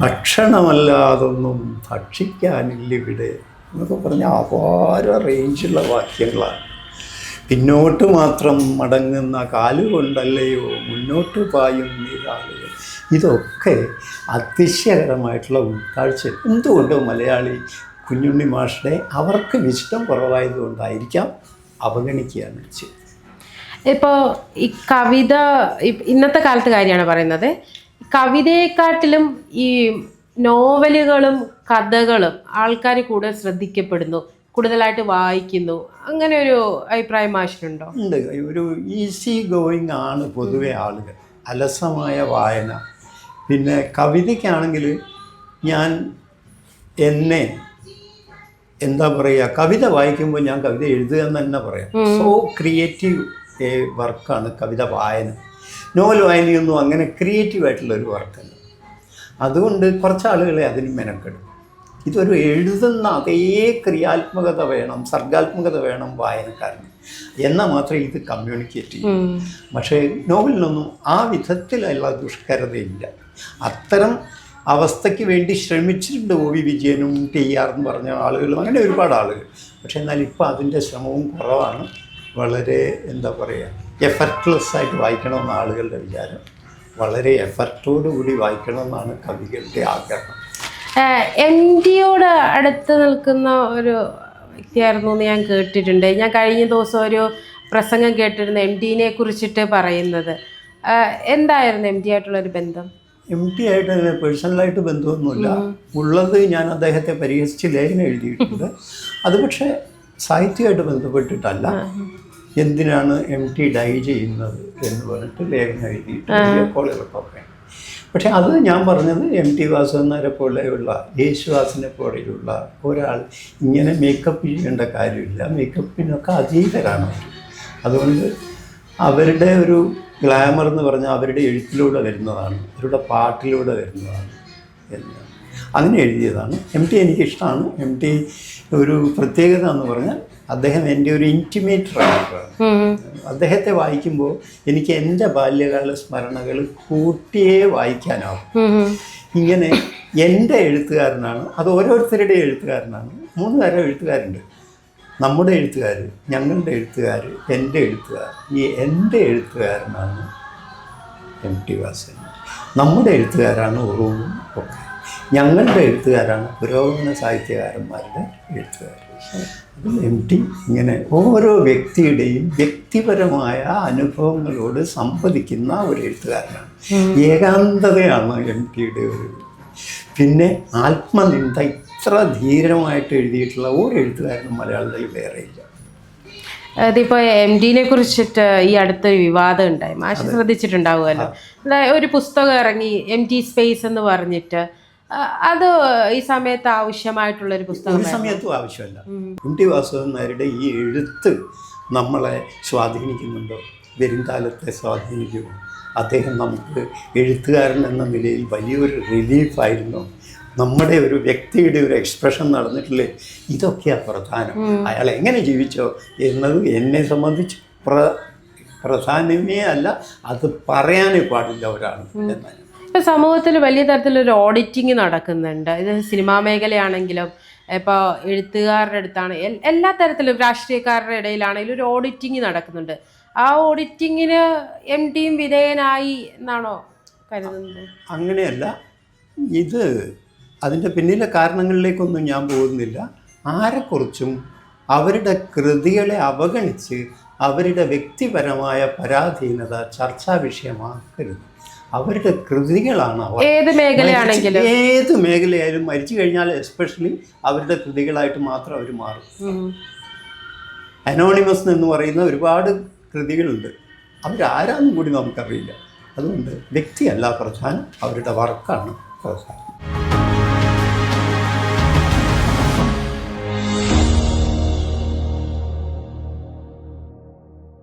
ഭക്ഷണമല്ലാതൊന്നും ഭക്ഷിക്കാനില്ലിവിടെ എന്നൊക്കെ പറഞ്ഞാൽ അപാര റേഞ്ചുള്ള വാക്യങ്ങളാണ്. പിന്നോട്ട് മാത്രം മടങ്ങുന്ന കാലുകൊണ്ടല്ലയോ മുന്നോട്ട് പായും നീരാളുകൾ. ഇതൊക്കെ അതിശയകരമായിട്ടുള്ള ഉൾക്കാഴ്ച. എന്തുകൊണ്ട് മലയാളി കുഞ്ഞുണ്ണി മാഷിനെ അവർക്ക് വിശുദ്ധം കുറവായതുകൊണ്ടായിരിക്കാം അവഗണിക്കുകയാണ് ചെയ്തത്. ഇപ്പോൾ ഈ കവിത ഇന്നത്തെ കാലത്ത് കാര്യമാണ് പറയുന്നത്. കവിതയെക്കാട്ടിലും ഈ നോവലുകളും കഥകളും ആൾക്കാർ കൂടുതൽ ശ്രദ്ധിക്കപ്പെടുന്നു, കൂടുതലായിട്ട് വായിക്കുന്നു. അങ്ങനെ ഒരു അഭിപ്രായം മാഷിനുണ്ടോ? ഉണ്ട്. ഒരു ഈസി ഗോയിങ് ആണ് പൊതുവെ ആളുകൾ. അലസമായ വായന. പിന്നെ കവിതയ്ക്കാണെങ്കിൽ ഞാൻ എന്താ പറയുക, കവിത വായിക്കുമ്പോൾ ഞാൻ കവിത എഴുതുക എന്ന് തന്നെ പറയാം. സോ ക്രിയേറ്റീവ് വർക്കാണ് കവിത വായന. നോവൽ വായനയൊന്നും അങ്ങനെ ക്രിയേറ്റീവായിട്ടുള്ളൊരു വർക്കല്ല. അതുകൊണ്ട് കുറച്ച് ആളുകളെ അതിന് മെനക്കെടും. ഇതൊരു എഴുതുന്ന അതേ ക്രിയാത്മകത വേണം, സർഗാത്മകത വേണം വായനക്കാരന്. എന്നാൽ മാത്രമേ ഇത് കമ്മ്യൂണിക്കേറ്റ് ചെയ്യൂ. പക്ഷേ നോവലിനൊന്നും ആ വിധത്തിലുള്ള ദുഷ്കരതയില്ല. അത്തരം അവസ്ഥയ്ക്ക് വേണ്ടി ശ്രമിച്ചിട്ടുണ്ട് OV വിജയനും TR എന്ന് പറഞ്ഞ ആളുകളും, അങ്ങനെ ഒരുപാട് ആളുകൾ. പക്ഷേ എന്നാൽ ഇപ്പോൾ അതിൻ്റെ ശ്രമവും കുറവാണ്. വളരെ എന്താ പറയുക, എഫർട്ട്ലെസ് ആയിട്ട് വായിക്കണമെന്ന ആളുകളുടെ വിചാരം. വളരെ എഫർട്ടോടുകൂടി വായിക്കണമെന്നാണ് കവികളുടെ ആഗ്രഹം. MTയോട് അടുത്ത് നിൽക്കുന്ന ഒരു വ്യക്തിയായിരുന്നു എന്ന് ഞാൻ കേട്ടിട്ടുണ്ട്. ഞാൻ കഴിഞ്ഞ ദിവസം ഒരു പ്രസംഗം കേട്ടിരുന്നു MTനെ കുറിച്ചിട്ട് പറയുന്നത്. എന്തായിരുന്നു MT ആയിട്ടുള്ളൊരു ബന്ധം? MT ആയിട്ട് അങ്ങനെ പേഴ്സണലായിട്ട് ബന്ധമൊന്നുമില്ല. ഉള്ളത് ഞാൻ അദ്ദേഹത്തെ പരിഹസിച്ച് ലേഖനം എഴുതിയിട്ടുണ്ട്. അത് പക്ഷേ സാഹിത്യമായിട്ട് ബന്ധപ്പെട്ടിട്ടല്ല. എന്തിനാണ് MT ഡൈ ചെയ്യുന്നത് എന്ന് പറഞ്ഞിട്ട് ലേഖനം എഴുതിയിട്ടുണ്ട്. പക്ഷെ അത് ഞാൻ പറഞ്ഞത് MT വാസുദേവനെ പോലെയുള്ള, യേശുദാസിനെ പോലെയുള്ള ഒരാൾ ഇങ്ങനെ മേക്കപ്പ് ചെയ്യേണ്ട കാര്യമില്ല. മേക്കപ്പിനൊക്കെ അതീതരാണ്. അതുകൊണ്ട് അവരുടെ ഒരു ഗ്ലാമർ എന്ന് പറഞ്ഞാൽ അവരുടെ എഴുത്തിലൂടെ വരുന്നതാണ്, അവരുടെ പാട്ടിലൂടെ വരുന്നതാണ് എന്ന് അങ്ങനെ എഴുതിയതാണ്. MT എനിക്കിഷ്ടമാണ്. MT ഒരു പ്രത്യേകത എന്ന് പറഞ്ഞാൽ അദ്ദേഹം എൻ്റെ ഒരു ഇൻറ്റിമേറ്റ് റൈറ്ററാണ്. അദ്ദേഹത്തെ വായിക്കുമ്പോൾ എനിക്ക് എൻ്റെ ബാല്യകാല സ്മരണകൾ കൂട്ടിയേ വായിക്കാനാവും. ഇങ്ങനെ എൻ്റെ എഴുത്തുകാരനാണ്, അത് ഓരോരുത്തരുടെ എഴുത്തുകാരനാണ്. 3 തരം എഴുത്തുകാരുണ്ട്. നമ്മുടെ എഴുത്തുകാർ, ഞങ്ങളുടെ എഴുത്തുകാർ, എൻ്റെ എഴുത്തുകാർ. ഈ എൻ്റെ എഴുത്തുകാരനാണ് MT വാസുദേവൻ. നമ്മുടെ എഴുത്തുകാരാണ് ഉറൂബും ഒക്കെ. ഞങ്ങളുടെ എഴുത്തുകാരാണ് പുരോഗമന സാഹിത്യകാരന്മാരുടെ എഴുത്തുകാർ. MT ഇങ്ങനെ ഓരോ വ്യക്തിയുടെയും വ്യക്തിപരമായ അനുഭവങ്ങളോട് സംവദിക്കുന്ന ഒരു എഴുത്തുകാരനാണ്. ഏകാന്തതയാണ് MTയുടെ ഒരു. പിന്നെ ആത്മനിന്ദ ഇത്ര ധീരമായിട്ട് എഴുതിയിട്ടുള്ള ഒരു എഴുത്തുകാരനും മലയാളത്തിൽ വേറെയില്ല. അതിപ്പോൾ MT കുറിച്ചിട്ട് ഈ അടുത്തൊരു വിവാദം ഉണ്ടായി, മാഷ് ശ്രദ്ധിച്ചിട്ടുണ്ടാവുമല്ലോ. ഒരു പുസ്തകം ഇറങ്ങി MT സ്പേസ് എന്ന് പറഞ്ഞിട്ട്. അത് ഈ സമയത്ത് ആവശ്യമായിട്ടുള്ളൊരു പുസ്തകം? ഒരു സമയത്തും ആവശ്യമല്ല. MT വാസുദേവൻ നായരുടെ ഈ എഴുത്ത് നമ്മളെ സ്വാധീനിക്കുന്നുണ്ടോ? വരും കാലത്തെ സ്വാധീനിക്കുമോ? അദ്ദേഹം നമുക്ക് എഴുത്തുകാരൻ എന്ന നിലയിൽ വലിയൊരു റിലീഫായിരുന്നു. നമ്മുടെ ഒരു വ്യക്തിയുടെ ഒരു എക്സ്പ്രഷൻ നടന്നിട്ടില്ലേ? ഇതൊക്കെയാണ് പ്രധാനം. അയാൾ എങ്ങനെ ജീവിച്ചോ എന്നത് എന്നെ സംബന്ധിച്ച് പ്രധാനമേ അല്ല, അത് പറയാനേ പാടില്ല ഒരാൾ എന്നാണ്. ഇപ്പം സമൂഹത്തിൽ വലിയ തരത്തിലൊരു ഓഡിറ്റിങ് നടക്കുന്നുണ്ട്. ഇത് സിനിമാ മേഖലയാണെങ്കിലും ഇപ്പോൾ എഴുത്തുകാരുടെ അടുത്താണ്, എല്ലാ തരത്തിലും രാഷ്ട്രീയക്കാരുടെ ഇടയിലാണെങ്കിലും ഒരു ഓഡിറ്റിങ് നടക്കുന്നുണ്ട്. ആ ഓഡിറ്റിങ്ങിന് MTയും വിധേയനായി എന്നാണോ കരുതുന്നത്? അങ്ങനെയല്ല. ഇത് അതിൻ്റെ പിന്നിലെ കാരണങ്ങളിലേക്കൊന്നും ഞാൻ പോകുന്നില്ല. ആരെക്കുറിച്ചും അവരുടെ കൃതികളെ അവഗണിച്ച് അവരുടെ വ്യക്തിപരമായ പരാധീനത ചർച്ചാ വിഷയമാക്കരുത്. അവരുടെ കൃതികളാണ് അവർ. ഏത് മേഖലയാണെങ്കിലും, ഏത് മേഖലയായാലും മരിച്ചു കഴിഞ്ഞാൽ എസ്പെഷ്യലി അവരുടെ കൃതികളായിട്ട് മാത്രം അവർ മാറും. അനോണിമസ് എന്ന് പറയുന്ന ഒരുപാട് കൃതികളുണ്ട്. അവരാരാന്നും കൂടി നമുക്കറിയില്ല. അതുകൊണ്ട് വ്യക്തിയല്ല പ്രധാനം, അവരുടെ വർക്കാണ് പ്രധാനം.